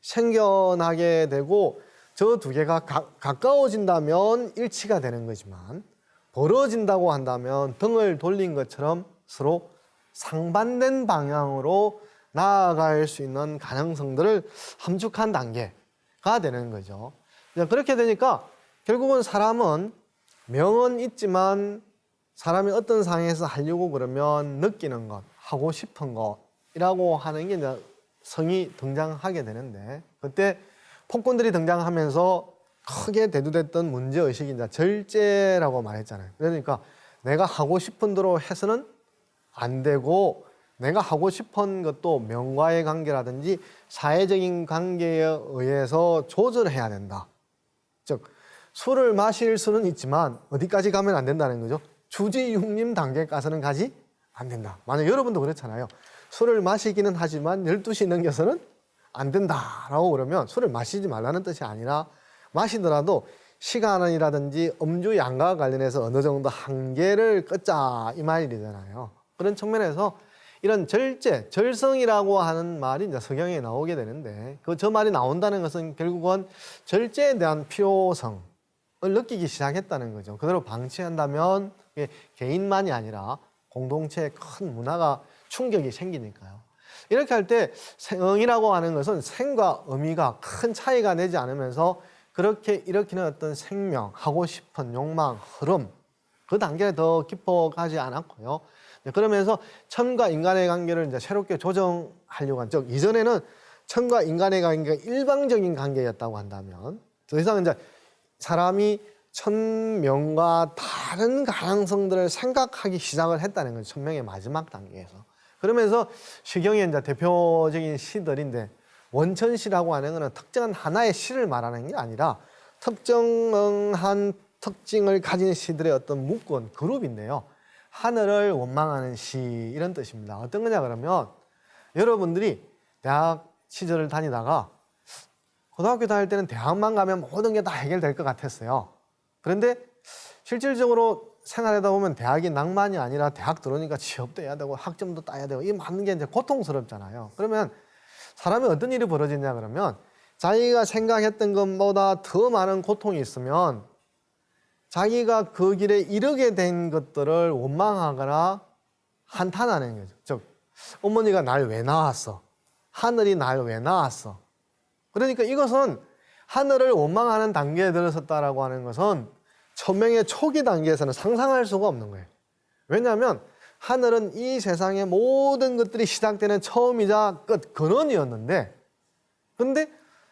생겨나게 되고, 저 두 개가 가까워진다면 일치가 되는 거지만 벌어진다고 한다면 등을 돌린 것처럼 서로 상반된 방향으로 나아갈 수 있는 가능성들을 함축한 단계, 되는 거죠. 그렇게 되니까 결국은 사람은 명은 있지만 사람이 어떤 상황에서 하려고 그러면 느끼는 것, 하고 싶은 것이라고 하는 게 이제 성이 등장하게 되는데, 그때 폭군들이 등장하면서 크게 대두됐던 문제의식이 이제 절제라고 말했잖아요. 그러니까 내가 하고 싶은 대로 해서는 안 되고, 내가 하고 싶은 것도 명과의 관계라든지 사회적인 관계에 의해서 조절해야 된다. 즉, 술을 마실 수는 있지만 어디까지 가면 안 된다는 거죠. 주지육림 단계까지는 가지 안 된다. 만약 여러분도 그렇잖아요. 술을 마시기는 하지만 12시 넘겨서는 안 된다라고 그러면 술을 마시지 말라는 뜻이 아니라 마시더라도 시간이라든지 음주 양과 관련해서 어느 정도 한계를 긋자 이 말이잖아요. 그런 측면에서 이런 절제, 절성이라고 하는 말이 이제 성경에 나오게 되는데 저 말이 나온다는 것은 결국은 절제에 대한 필요성을 느끼기 시작했다는 거죠. 그대로 방치한다면 개인만이 아니라 공동체의 큰 문화가 충격이 생기니까요. 이렇게 할 때 성이라고 하는 것은 생과 의미가 큰 차이가 내지 않으면서 그렇게 일으키는 어떤 생명, 하고 싶은 욕망, 흐름 그 단계에 더 깊어가지 않았고요. 그러면서 천과 인간의 관계를 이제 새롭게 조정하려고 한, 즉 이전에는 천과 인간의 관계가 일방적인 관계였다고 한다면 더 이상 이제 사람이 천명과 다른 가능성들을 생각하기 시작을 했다는 거죠. 천명의 마지막 단계에서. 그러면서 시경의 이제 대표적인 시들인데 원천시라고 하는 것은 특정한 하나의 시를 말하는 게 아니라 특정한 특징을 가진 시들의 어떤 묶은 그룹인데요. 하늘을 원망하는 시 이런 뜻입니다. 어떤 거냐 그러면 여러분들이 대학 시절을 다니다가 고등학교 다닐 때는 대학만 가면 모든 게 다 해결될 것 같았어요. 그런데 실질적으로 생활하다 보면 대학이 낭만이 아니라 대학 들어오니까 취업도 해야 되고 학점도 따야 되고 이 많은 게 이제 고통스럽잖아요. 그러면 사람이 어떤 일이 벌어지냐 그러면 자기가 생각했던 것보다 더 많은 고통이 있으면 자기가 그 길에 이르게 된 것들을 원망하거나 한탄하는 거죠. 즉 어머니가 날 왜 낳았어? 하늘이 날 왜 낳았어? 그러니까 이것은 하늘을 원망하는 단계에 들어섰다라고 하는 것은 천명의 초기 단계에서는 상상할 수가 없는 거예요. 왜냐하면 하늘은 이 세상의 모든 것들이 시작되는 처음이자 끝, 근원이었는데 근데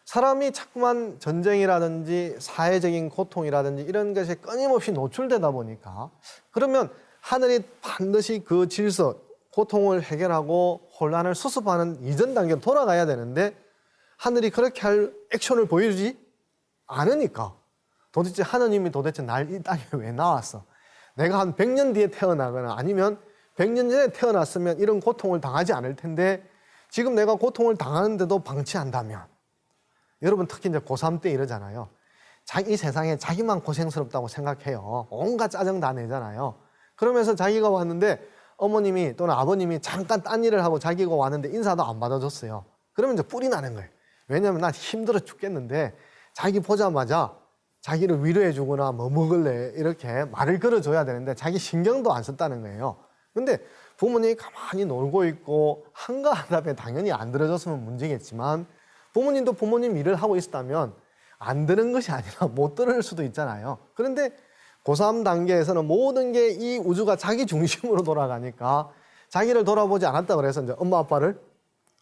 사람이 자꾸만 전쟁이라든지 사회적인 고통이라든지 이런 것에 끊임없이 노출되다 보니까 그러면 하늘이 반드시 그 질서, 고통을 해결하고 혼란을 수습하는 이전 단계로 돌아가야 되는데 하늘이 그렇게 할 액션을 보여주지 않으니까 도대체 하느님이 도대체 날 이 땅에 왜 나왔어? 내가 한 100년 뒤에 태어나거나 아니면 100년 전에 태어났으면 이런 고통을 당하지 않을 텐데 지금 내가 고통을 당하는데도 방치한다면 여러분 특히 이제 고3 때 이러잖아요. 이 세상에 자기만 고생스럽다고 생각해요. 온갖 짜증 다 내잖아요. 그러면서 자기가 왔는데 어머님이 또는 아버님이 잠깐 딴 일을 하고 자기가 왔는데 인사도 안 받아줬어요. 그러면 이제 뿔이 나는 거예요. 왜냐하면 난 힘들어 죽겠는데 자기 보자마자 자기를 위로해 주거나 뭐 먹을래 이렇게 말을 걸어줘야 되는데 자기 신경도 안 썼다는 거예요. 근데 부모님이 가만히 놀고 있고 한가하다면 당연히 안 들어줬으면 문제겠지만 부모님도 부모님 일을 하고 있었다면 안 들은 것이 아니라 못 들을 수도 있잖아요. 그런데 고3 단계에서는 모든 게 이 우주가 자기 중심으로 돌아가니까 자기를 돌아보지 않았다 그래서 이제 엄마 아빠를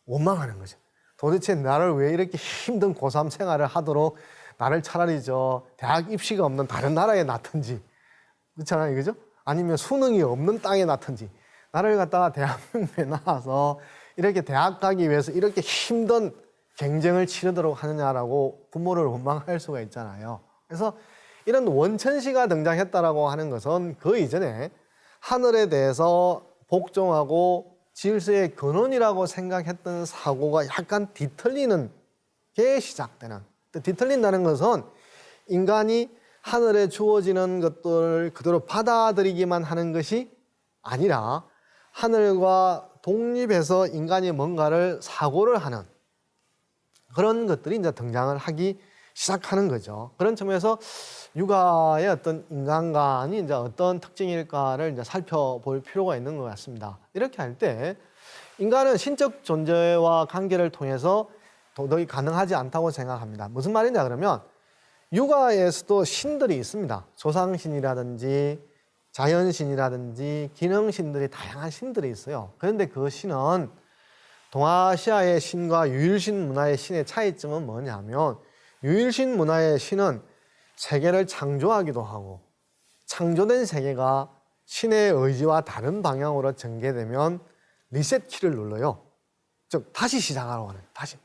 원망하는 거죠. 도대체 나를 왜 이렇게 힘든 고3 생활을 하도록 나를 차라리 대학 입시가 없는 다른 나라에 놨든지 그렇잖아요, 그죠? 아니면 수능이 없는 땅에 놨든지 나를 갖다가 대한민국에 나와서 이렇게 대학 가기 위해서 이렇게 힘든 경쟁을 치르도록 하느냐라고 부모를 원망할 수가 있잖아요. 그래서 이런 원천시가 등장했다라고 하는 것은 그 이전에 하늘에 대해서 복종하고 질서의 근원이라고 생각했던 사고가 약간 뒤틀리는 게 시작되는. 뒤틀린다는 것은 인간이 하늘에 주어지는 것들을 그대로 받아들이기만 하는 것이 아니라 하늘과 독립해서 인간이 뭔가를 사고를 하는 그런 것들이 이제 등장을 하기 시작하는 거죠. 그런 점에서 육아의 어떤 인간관이 이제 어떤 특징일까를 이제 살펴볼 필요가 있는 것 같습니다. 이렇게 할 때 인간은 신적 존재와 관계를 통해서 도저히 가능하지 않다고 생각합니다. 무슨 말이냐 그러면 육아에서도 신들이 있습니다. 조상신이라든지 자연신이라든지 기능신들이 다양한 신들이 있어요. 그런데 그 신은 동아시아의 신과 유일신 문화의 신의 차이점은 뭐냐면 유일신 문화의 신은 세계를 창조하기도 하고 창조된 세계가 신의 의지와 다른 방향으로 전개되면 리셋 키를 눌러요. 즉 다시 시작하라고 하는 다시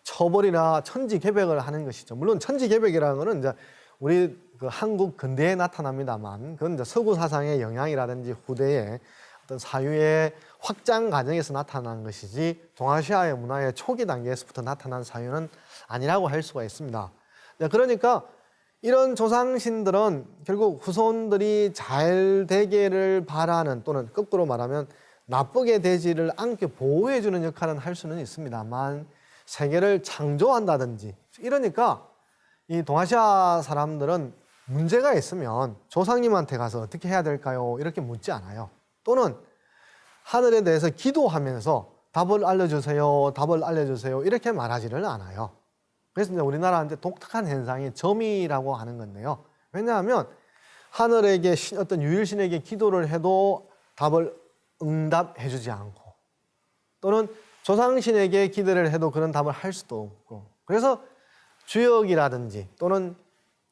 처벌이나 천지개벽을 하는 것이죠. 물론 천지개벽이라는 것은 이제 우리 그 한국 근대에 나타납니다만 그건 이제 서구 사상의 영향이라든지 후대의 어떤 사유의 확장 과정에서 나타난 것이지 동아시아의 문화의 초기 단계에서부터 나타난 사유는 아니라고 할 수가 있습니다. 그러니까 이런 조상신들은 결국 후손들이 잘 되기를 바라는 또는 거꾸로 말하면 나쁘게 되지를 않게 보호해주는 역할은 할 수는 있습니다만 세계를 창조한다든지 이러니까 이 동아시아 사람들은 문제가 있으면 조상님한테 가서 어떻게 해야 될까요? 이렇게 묻지 않아요. 또는 하늘에 대해서 기도하면서 답을 알려주세요, 답을 알려주세요 이렇게 말하지를 않아요. 그래서 이제 우리나라한테 독특한 현상이 점이라고 하는 건데요. 왜냐하면 하늘에게 어떤 유일신에게 기도를 해도 답을 응답해 주지 않고 또는 조상신에게 기도를 해도 그런 답을 할 수도 없고 그래서 주역이라든지 또는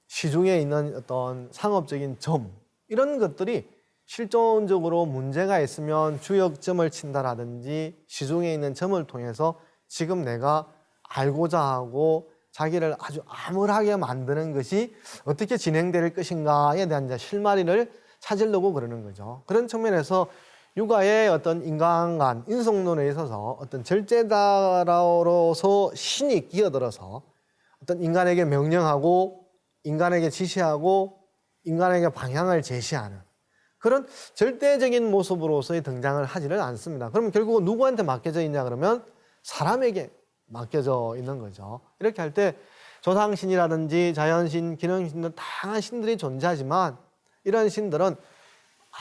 시중에 있는 어떤 상업적인 점 이런 것들이 실존적으로 문제가 있으면 주역점을 친다라든지 시중에 있는 점을 통해서 지금 내가 알고자 하고 자기를 아주 암울하게 만드는 것이 어떻게 진행될 것인가에 대한 이제 실마리를 찾으려고 그러는 거죠. 그런 측면에서 육아의 어떤 인간관, 인성론에 있어서 어떤 절제자로서 신이 끼어들어서 어떤 인간에게 명령하고 인간에게 지시하고 인간에게 방향을 제시하는 그런 절대적인 모습으로서의 등장을 하지를 않습니다. 그러면 결국은 누구한테 맡겨져 있냐 그러면 사람에게 맡겨져 있는 거죠. 이렇게 할 때 조상신이라든지 자연신, 기능신 등 다양한 신들이 존재하지만 이런 신들은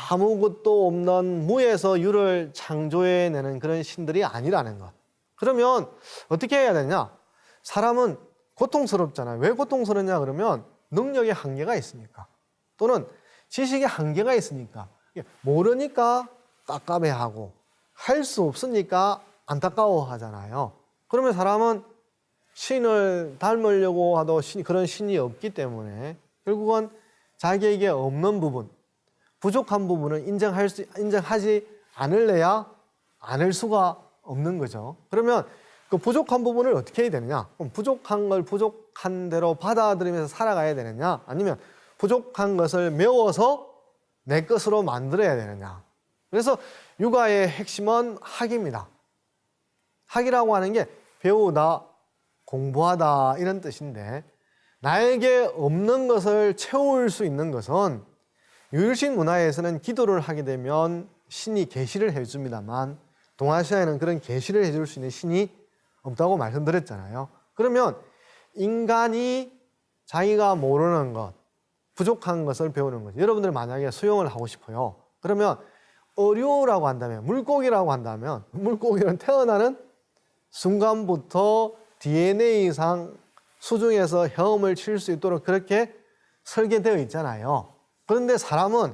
아무것도 없는 무에서 유를 창조해내는 그런 신들이 아니라는 것. 그러면 어떻게 해야 되냐? 사람은 고통스럽잖아요. 왜 고통스럽냐 그러면 능력의 한계가 있으니까 또는 지식의 한계가 있으니까 모르니까 깝깝해하고 할 수 없으니까 안타까워하잖아요. 그러면 사람은 신을 닮으려고 하도 그런 신이 없기 때문에 결국은 자기에게 없는 부분, 부족한 부분을 인정하지 않을래야 않을 수가 없는 거죠. 그러면 그 부족한 부분을 어떻게 해야 되느냐? 그럼 부족한 걸 부족한 대로 받아들이면서 살아가야 되느냐? 아니면 부족한 것을 메워서 내 것으로 만들어야 되느냐? 그래서 육아의 핵심은 학입니다. 학이라고 하는 게 배우다, 공부하다 이런 뜻인데 나에게 없는 것을 채울 수 있는 것은 유일신 문화에서는 기도를 하게 되면 신이 계시를 해줍니다만 동아시아에는 그런 계시를 해줄 수 있는 신이 없다고 말씀드렸잖아요. 그러면 인간이 자기가 모르는 것, 부족한 것을 배우는 거죠. 여러분들 만약에 수영을 하고 싶어요. 그러면 어류라고 한다면, 물고기라고 한다면 물고기는 태어나는 순간부터 DNA상 수중에서 헤엄을 칠 수 있도록 그렇게 설계되어 있잖아요. 그런데 사람은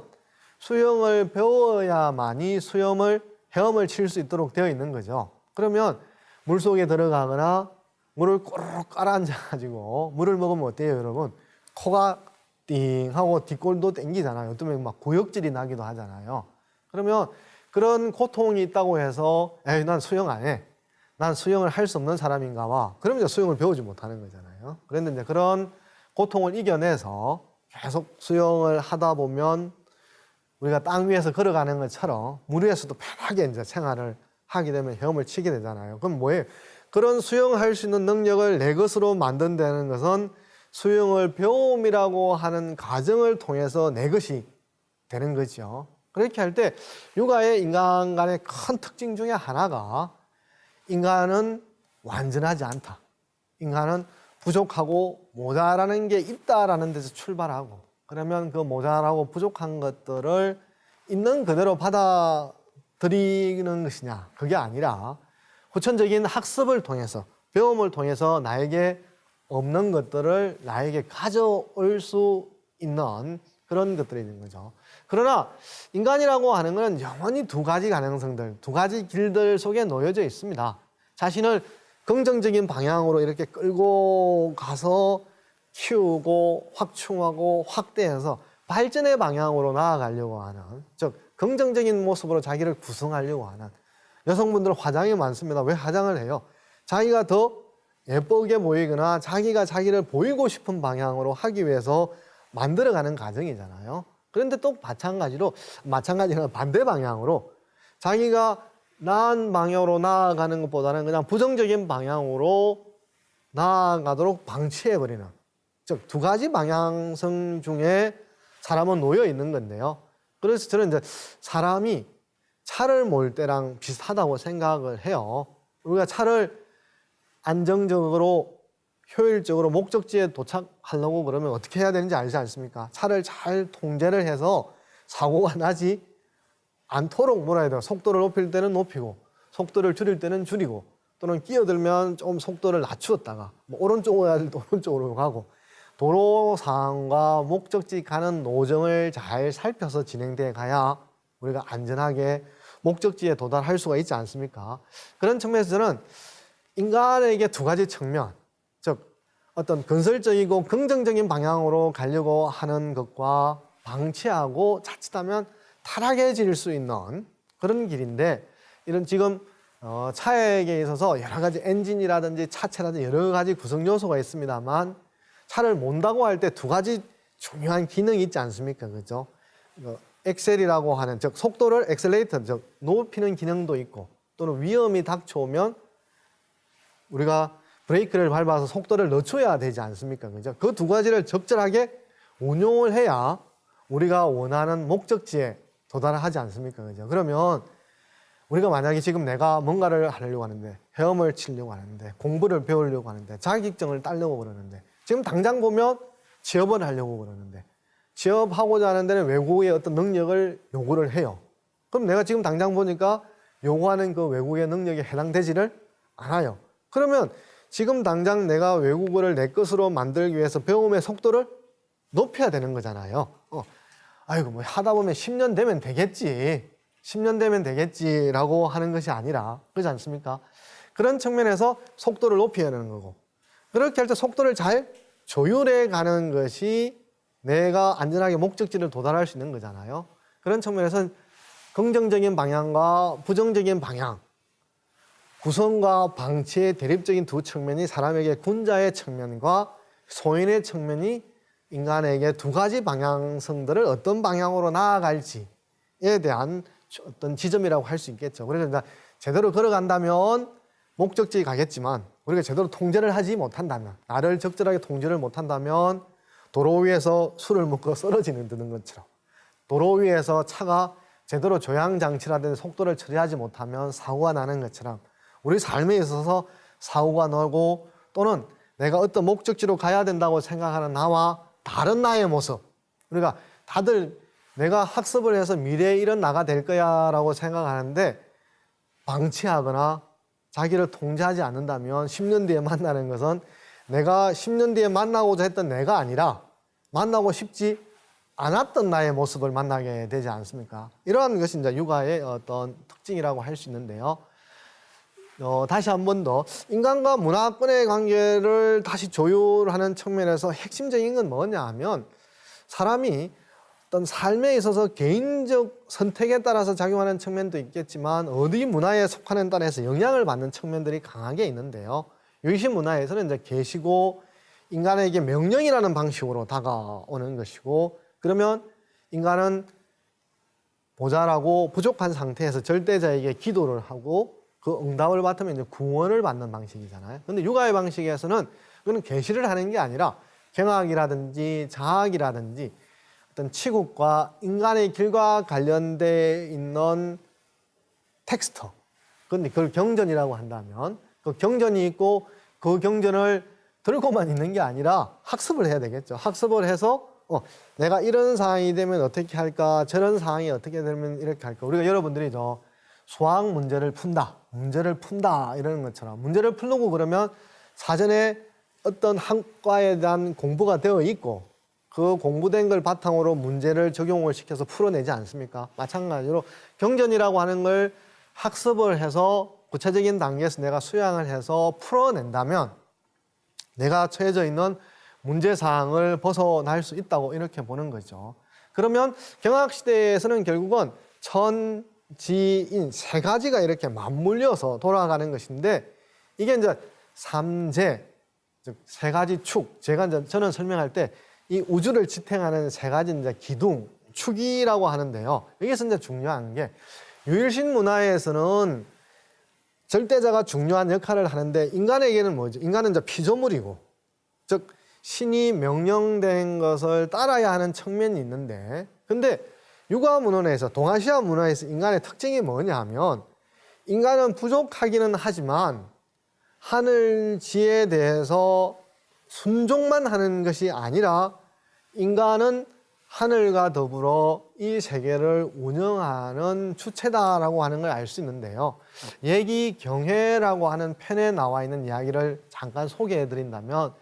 수영을 배워야만이 헤엄을 칠 수 있도록 되어 있는 거죠. 그러면 물속에 들어가거나 물을 꼬르륵 깔아앉아가지고 물을 먹으면 어때요, 여러분? 코가 띵 하고 뒷골도 땡기잖아요. 어쩌면 막 구역질이 나기도 하잖아요. 그러면 그런 고통이 있다고 해서 에이, 난 수영 안 해. 난 수영을 할 수 없는 사람인가 봐. 그러면 이제 수영을 배우지 못하는 거잖아요. 그런데 이제 그런 고통을 이겨내서 계속 수영을 하다 보면 우리가 땅 위에서 걸어가는 것처럼 물 위에서도 편하게 이제 생활을 하게 되면 헤엄을 치게 되잖아요. 그럼 뭐예요? 그런 수영할 수 있는 능력을 내 것으로 만든다는 것은 수영을 배움이라고 하는 과정을 통해서 내 것이 되는 거죠. 그렇게 할 때 육아의 인간 간의 큰 특징 중에 하나가 인간은 완전하지 않다. 인간은 부족하고 모자라는 게 있다라는 데서 출발하고 그러면 그 모자라고 부족한 것들을 있는 그대로 받아들이는 것이냐. 그게 아니라 후천적인 학습을 통해서 배움을 통해서 나에게 없는 것들을 나에게 가져올 수 있는 그런 것들이 있는 거죠. 그러나 인간이라고 하는 것은 영원히 두 가지 가능성들, 두 가지 길들 속에 놓여져 있습니다. 자신을 긍정적인 방향으로 이렇게 끌고 가서 키우고 확충하고 확대해서 발전의 방향으로 나아가려고 하는, 즉 긍정적인 모습으로 자기를 구성하려고 하는 여성분들 화장이 많습니다. 왜 화장을 해요? 자기가 더 예쁘게 보이거나 자기가 자기를 보이고 싶은 방향으로 하기 위해서 만들어가는 과정이잖아요. 그런데 또 마찬가지로 반대 방향으로 자기가 나은 방향으로 나아가는 것보다는 그냥 부정적인 방향으로 나아가도록 방치해버리는, 즉 두 가지 방향성 중에 사람은 놓여 있는 건데요. 그래서 저는 이제 사람이 차를 몰 때랑 비슷하다고 생각을 해요. 우리가 차를 안정적으로 효율적으로 목적지에 도착하려고 그러면 어떻게 해야 되는지 알지 않습니까? 차를 잘 통제를 해서 사고가 나지 않도록 몰아야 돼요. 속도를 높일 때는 높이고 속도를 줄일 때는 줄이고, 또는 끼어들면 좀 속도를 낮추었다가 오른쪽으로 가야 될 때 오른쪽으로 가고, 도로 상황과 목적지 가는 노정을 잘 살펴서 진행돼 가야 우리가 안전하게 목적지에 도달할 수가 있지 않습니까? 그런 측면에서 저는 인간에게 두 가지 측면, 즉 어떤 건설적이고 긍정적인 방향으로 가려고 하는 것과 방치하고 자칫하면 타락해질 수 있는 그런 길인데, 이런 지금 차에게 있어서 여러 가지 엔진이라든지 차체라든지 여러 가지 구성 요소가 있습니다만, 차를 몬다고 할 때 두 가지 중요한 기능이 있지 않습니까? 그죠? 엑셀이라고 하는, 즉 속도를 엑셀레이터, 즉 높이는 기능도 있고, 또는 위험이 닥쳐오면 우리가 브레이크를 밟아서 속도를 늦춰야 되지 않습니까? 그죠? 그 두 가지를 적절하게 운용을 해야 우리가 원하는 목적지에 도달하지 않습니까? 그죠? 그러면 우리가 만약에 지금 내가 뭔가를 하려고 하는데, 헤엄을 치려고 하는데, 공부를 배우려고 하는데, 자격증을 따려고 그러는데, 지금 당장 보면 취업을 하려고 그러는데, 취업하고자 하는 데는 외국의 어떤 능력을 요구를 해요. 그럼 내가 지금 당장 보니까 요구하는 그 외국의 능력에 해당되지를 않아요. 그러면 지금 당장 내가 외국어를 내 것으로 만들기 위해서 배움의 속도를 높여야 되는 거잖아요. 아이고 뭐 하다 보면 10년 되면 되겠지. 10년 되면 되겠지라고 하는 것이 아니라, 그렇지 않습니까? 그런 측면에서 속도를 높여야 하는 거고, 그렇게 할 때 속도를 잘 조율해 가는 것이 내가 안전하게 목적지를 도달할 수 있는 거잖아요. 그런 측면에서 긍정적인 방향과 부정적인 방향, 구성과 방치의 대립적인 두 측면이 사람에게 군자의 측면과 소인의 측면이 인간에게 두 가지 방향성들을 어떤 방향으로 나아갈지에 대한 어떤 지점이라고 할 수 있겠죠. 그래서 제대로 걸어간다면 목적지에 가겠지만, 우리가 제대로 통제를 하지 못한다면, 나를 적절하게 통제를 못한다면 도로 위에서 술을 먹고 쓰러지는 것처럼, 도로 위에서 차가 제대로 조향장치라든지 속도를 처리하지 못하면 사고가 나는 것처럼, 우리 삶에 있어서 사고가 나고, 또는 내가 어떤 목적지로 가야 된다고 생각하는 나와 다른 나의 모습, 우리가 다들 내가 학습을 해서 미래에 이런 나가 될 거야 라고 생각하는데 방치하거나 자기를 통제하지 않는다면 10년 뒤에 만나는 것은 내가 10년 뒤에 만나고자 했던 내가 아니라 만나고 싶지 않았던 나의 모습을 만나게 되지 않습니까? 이러한 것이 이제 육아의 어떤 특징이라고 할 수 있는데요. 다시 한 번 더 인간과 문화권의 관계를 다시 조율하는 측면에서 핵심적인 건 뭐냐 하면, 사람이 어떤 삶에 있어서 개인적 선택에 따라서 작용하는 측면도 있겠지만 어디 문화에 속하는 따라서 영향을 받는 측면들이 강하게 있는데요. 유신 문화에서는 이제 계시고 인간에게 명령이라는 방식으로 다가오는 것이고, 그러면 인간은 모자라고 부족한 상태에서 절대자에게 기도를 하고 그 응답을 받으면 이제 구원을 받는 방식이잖아요. 그런데 육아의 방식에서는 그건 계시를 하는 게 아니라 경학이라든지 자학이라든지 어떤 치국과 인간의 길과 관련돼 있는 텍스터, 그런데 그걸 경전이라고 한다면 그 경전이 있고 그 경전을 들고만 있는 게 아니라 학습을 해야 되겠죠. 학습을 해서 내가 이런 상황이 되면 어떻게 할까, 저런 상황이 어떻게 되면 이렇게 할까. 우리가 여러분들이 수학 문제를 푼다, 이러는 것처럼 문제를 풀려고 그러면 사전에 어떤 학과에 대한 공부가 되어 있고 그 공부된 걸 바탕으로 문제를 적용을 시켜서 풀어내지 않습니까? 마찬가지로 경전이라고 하는 걸 학습을 해서 구체적인 단계에서 내가 수양을 해서 풀어낸다면 내가 처해져 있는 문제사항을 벗어날 수 있다고 이렇게 보는 거죠. 그러면 경학시대에서는 결국은 천지인 세 가지가 이렇게 맞물려서 돌아가는 것인데 이게 이제 삼재, 즉 세 가지 축, 저는 설명할 때 이 우주를 지탱하는 세 가지 이제 기둥, 축이라고 하는데요. 여기서 이제 중요한 게 유일신 문화에서는 절대자가 중요한 역할을 하는데 인간에게는 뭐죠? 인간은 이제 피조물이고, 즉 신이 명령된 것을 따라야 하는 측면이 있는데, 근데 육아 문헌에서 동아시아 문화에서 인간의 특징이 뭐냐 하면 인간은 부족하기는 하지만 하늘지에 대해서 순종만 하는 것이 아니라 인간은 하늘과 더불어 이 세계를 운영하는 주체다라고 하는 걸 알 수 있는데요. 예기경회라고 하는 편에 나와 있는 이야기를 잠깐 소개해 드린다면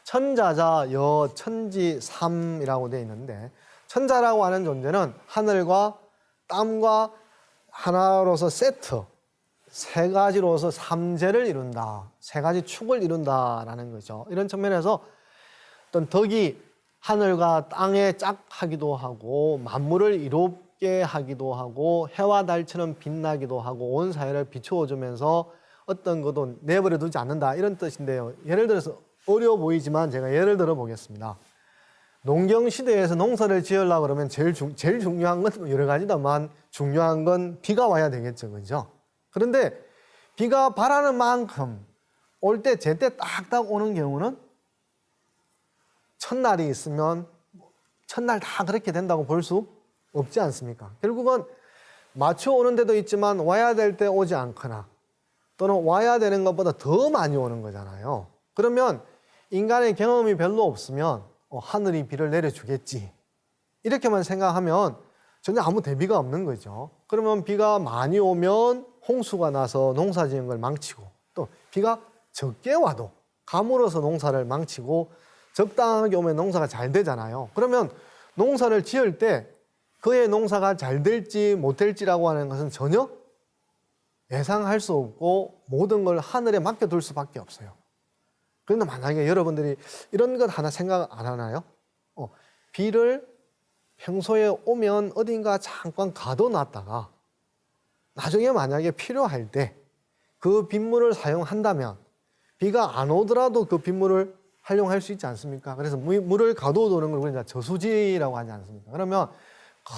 천자자 여 천지삼이라고 되어 있는데 천자라고 하는 존재는 하늘과 땅과 하나로서 세트, 세 가지로서 삼재를 이룬다. 세 가지 축을 이룬다라는 거죠. 이런 측면에서 어떤 덕이 하늘과 땅에 짝하기도 하고 만물을 이롭게 하기도 하고 해와 달처럼 빛나기도 하고 온 사회를 비추어주면서 어떤 것도 내버려 두지 않는다. 이런 뜻인데요. 예를 들어서 어려워 보이지만 제가 예를 들어 보겠습니다. 농경시대에서 농사를 지으려고 그러면 제일 중요한 건 여러 가지다만 중요한 건 비가 와야 되겠죠. 그죠? 그런데 비가 바라는 만큼 올 때 제때 딱딱 오는 경우는 첫날이 있으면 첫날 다 그렇게 된다고 볼 수 없지 않습니까? 결국은 맞춰 오는 데도 있지만 와야 될 때 오지 않거나 또는 와야 되는 것보다 더 많이 오는 거잖아요. 그러면 인간의 경험이 별로 없으면 하늘이 비를 내려주겠지 이렇게만 생각하면 전혀 아무 대비가 없는 거죠. 그러면 비가 많이 오면 홍수가 나서 농사 지은 걸 망치고 또 비가 적게 와도 가물어서 농사를 망치고 적당하게 오면 농사가 잘 되잖아요. 그러면 농사를 지을 때 그의 농사가 잘 될지 못 될지라고 하는 것은 전혀 예상할 수 없고 모든 걸 하늘에 맡겨둘 수밖에 없어요. 그런데 만약에 여러분들이 이런 것 하나 생각 안 하나요? 비를 평소에 오면 어딘가 잠깐 가둬놨다가 나중에 만약에 필요할 때 그 빗물을 사용한다면 비가 안 오더라도 그 빗물을 활용할 수 있지 않습니까? 그래서 물을 가둬두는 걸 우리가 저수지라고 하지 않습니까? 그러면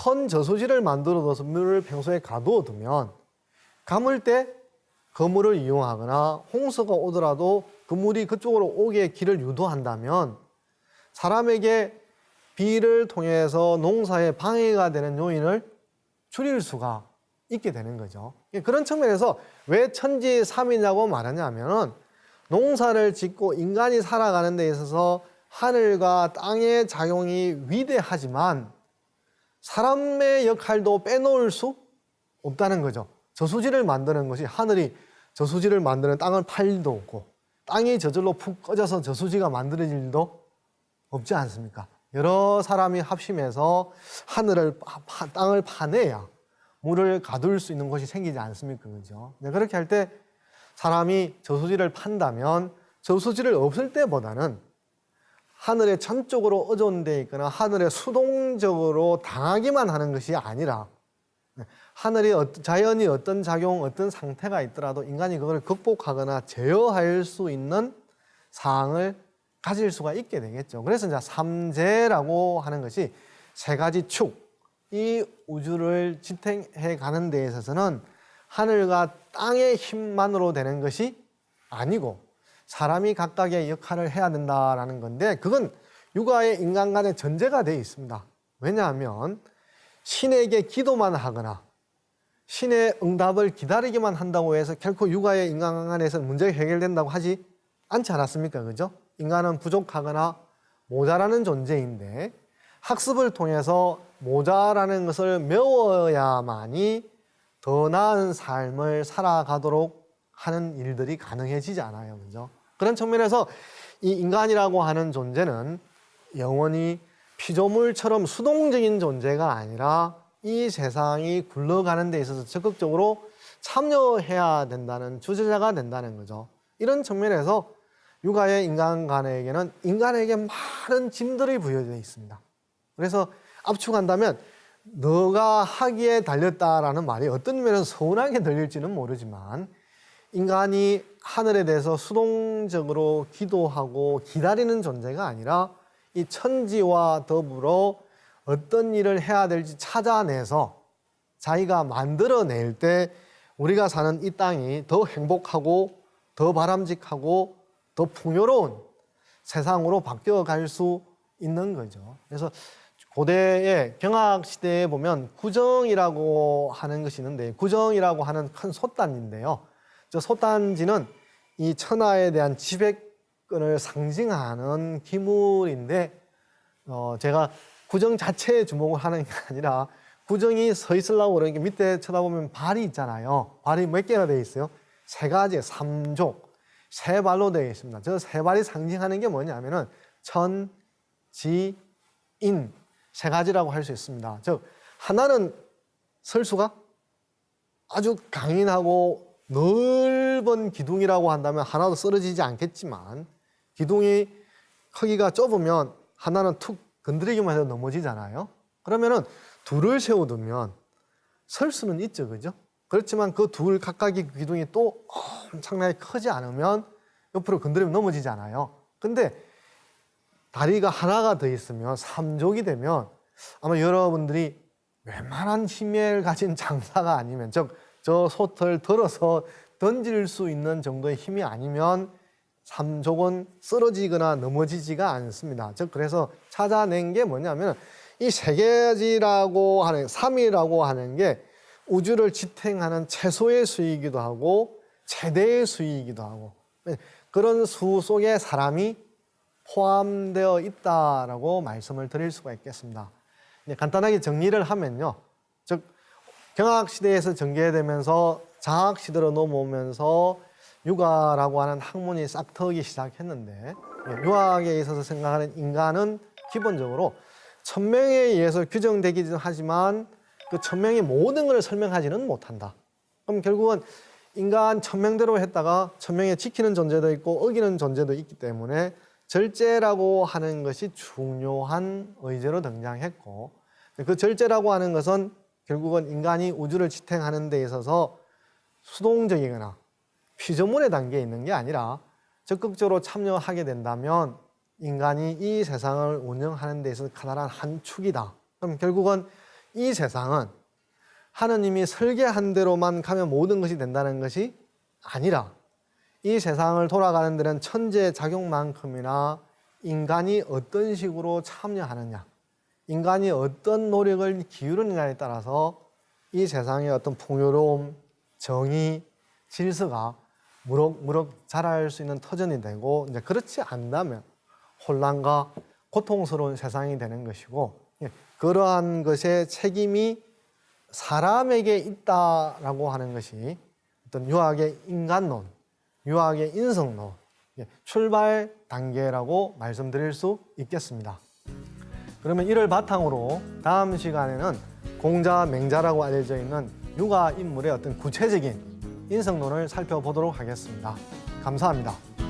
큰 저수지를 만들어둬서 물을 평소에 가둬두면 가물 때 그 물을 이용하거나 홍수가 오더라도 그 물이 그쪽으로 오게 길을 유도한다면 사람에게 비를 통해서 농사에 방해가 되는 요인을 줄일 수가 있게 되는 거죠. 그런 측면에서 왜 천지삼이냐고 말하냐면은 농사를 짓고 인간이 살아가는 데 있어서 하늘과 땅의 작용이 위대하지만 사람의 역할도 빼놓을 수 없다는 거죠. 저수지를 만드는 것이 하늘이 저수지를 만드는 땅을 팔 일도 없고 땅이 저절로 푹 꺼져서 저수지가 만들어질 일도 없지 않습니까? 여러 사람이 합심해서 땅을 파내야 물을 가둘 수 있는 곳이 생기지 않습니까? 그죠? 그렇게 할 때 사람이 저수지를 판다면 저수지를 없을 때보다는 하늘에 전적으로 의존되어 있거나 하늘에 수동적으로 당하기만 하는 것이 아니라 하늘이 자연이 어떤 작용, 어떤 상태가 있더라도 인간이 그걸 극복하거나 제어할 수 있는 사항을 가질 수가 있게 되겠죠. 그래서 이제 삼재라고 하는 것이 세 가지 축, 이 우주를 지탱해 가는 데 있어서는 하늘과 땅의 힘만으로 되는 것이 아니고 사람이 각각의 역할을 해야 된다라는 건데 그건 육아의 인간 간의 전제가 되어 있습니다. 왜냐하면 신에게 기도만 하거나 신의 응답을 기다리기만 한다고 해서 결코 육아의 인간 간에서 문제가 해결된다고 하지 않지 않았습니까? 그죠? 인간은 부족하거나 모자라는 존재인데 학습을 통해서 모자라는 것을 메워야만이 더 나은 삶을 살아가도록 하는 일들이 가능해지지 않아요. 그죠? 그런 측면에서 이 인간이라고 하는 존재는 영원히 피조물처럼 수동적인 존재가 아니라 이 세상이 굴러가는 데 있어서 적극적으로 참여해야 된다는 주체자가 된다는 거죠. 이런 측면에서 육아의 인간에게는 인간에게 많은 짐들이 부여되어 있습니다. 그래서 압축한다면 너가 하기에 달렸다라는 말이 어떤 면에서 서운하게 들릴지는 모르지만 인간이 하늘에 대해서 수동적으로 기도하고 기다리는 존재가 아니라 이 천지와 더불어 어떤 일을 해야 될지 찾아내서 자기가 만들어낼 때 우리가 사는 이 땅이 더 행복하고 더 바람직하고 더 풍요로운 세상으로 바뀌어갈 수 있는 거죠. 그래서 고대의 경학 시대에 보면 구정이라고 하는 것이 있는데 구정이라고 하는 큰 솥단지인데요. 저 솥단지는 이 천하에 대한 지배권을 상징하는 기물인데 제가 구정 자체에 주목을 하는 게 아니라 구정이 서 있으려고 그러니까 밑에 쳐다보면 발이 있잖아요. 발이 몇 개나 되어 있어요? 세 가지, 삼족, 세 발로 되어 있습니다. 저 세 발이 상징하는 게 뭐냐면은 천, 지, 인 세 가지라고 할 수 있습니다. 즉 하나는 설수가 아주 강인하고 넓은 기둥이라고 한다면 하나도 쓰러지지 않겠지만 기둥이 크기가 좁으면 하나는 툭 건드리기만 해도 넘어지잖아요. 그러면은 둘을 세워두면 설 수는 있죠, 그죠? 그렇지만 그 둘 각각의 기둥이 또 엄청나게 크지 않으면 옆으로 건드리면 넘어지잖아요. 근데 다리가 하나가 더 있으면 삼족이 되면 아마 여러분들이 웬만한 힘을 가진 장사가 아니면 즉 저 솥을 들어서 던질 수 있는 정도의 힘이 아니면 삼족은 쓰러지거나 넘어지지가 않습니다. 즉 그래서 찾아낸 게 뭐냐면 이 세 가지라고 하는 삼이라고 하는 게 우주를 지탱하는 최소의 수이기도 하고 최대의 수이기도 하고 그런 수 속에 사람이 포함되어 있다라고 말씀을 드릴 수가 있겠습니다. 간단하게 정리를 하면요. 즉 경학시대에서 전개되면서 장학시대로 넘어오면서 육아라고 하는 학문이 싹 트기 시작했는데 유학에 있어서 생각하는 인간은 기본적으로 천명에 의해서 규정되기는 하지만 그 천명이 모든 것을 설명하지는 못한다. 그럼 결국은 인간 천명대로 했다가 천명에 지키는 존재도 있고 어기는 존재도 있기 때문에 절제라고 하는 것이 중요한 의제로 등장했고 그 절제라고 하는 것은 결국은 인간이 우주를 지탱하는 데 있어서 수동적이거나 피조물의 단계에 있는 게 아니라 적극적으로 참여하게 된다면 인간이 이 세상을 운영하는 데 있어서 가난한 한 축이다. 그럼 결국은 이 세상은 하느님이 설계한 대로만 가면 모든 것이 된다는 것이 아니라 이 세상을 돌아가는 데는 천재의 작용만큼이나 인간이 어떤 식으로 참여하느냐, 인간이 어떤 노력을 기울이느냐에 따라서 이 세상의 어떤 풍요로움, 정의, 질서가 무럭무럭 자랄 수 있는 터전이 되고 이제 그렇지 않다면 혼란과 고통스러운 세상이 되는 것이고 그러한 것의 책임이 사람에게 있다라고 하는 것이 어떤 유학의 인간론, 유학의 인성론, 출발 단계라고 말씀드릴 수 있겠습니다. 그러면 이를 바탕으로 다음 시간에는 공자, 맹자라고 알려져 있는 육아 인물의 어떤 구체적인 인성론을 살펴보도록 하겠습니다. 감사합니다.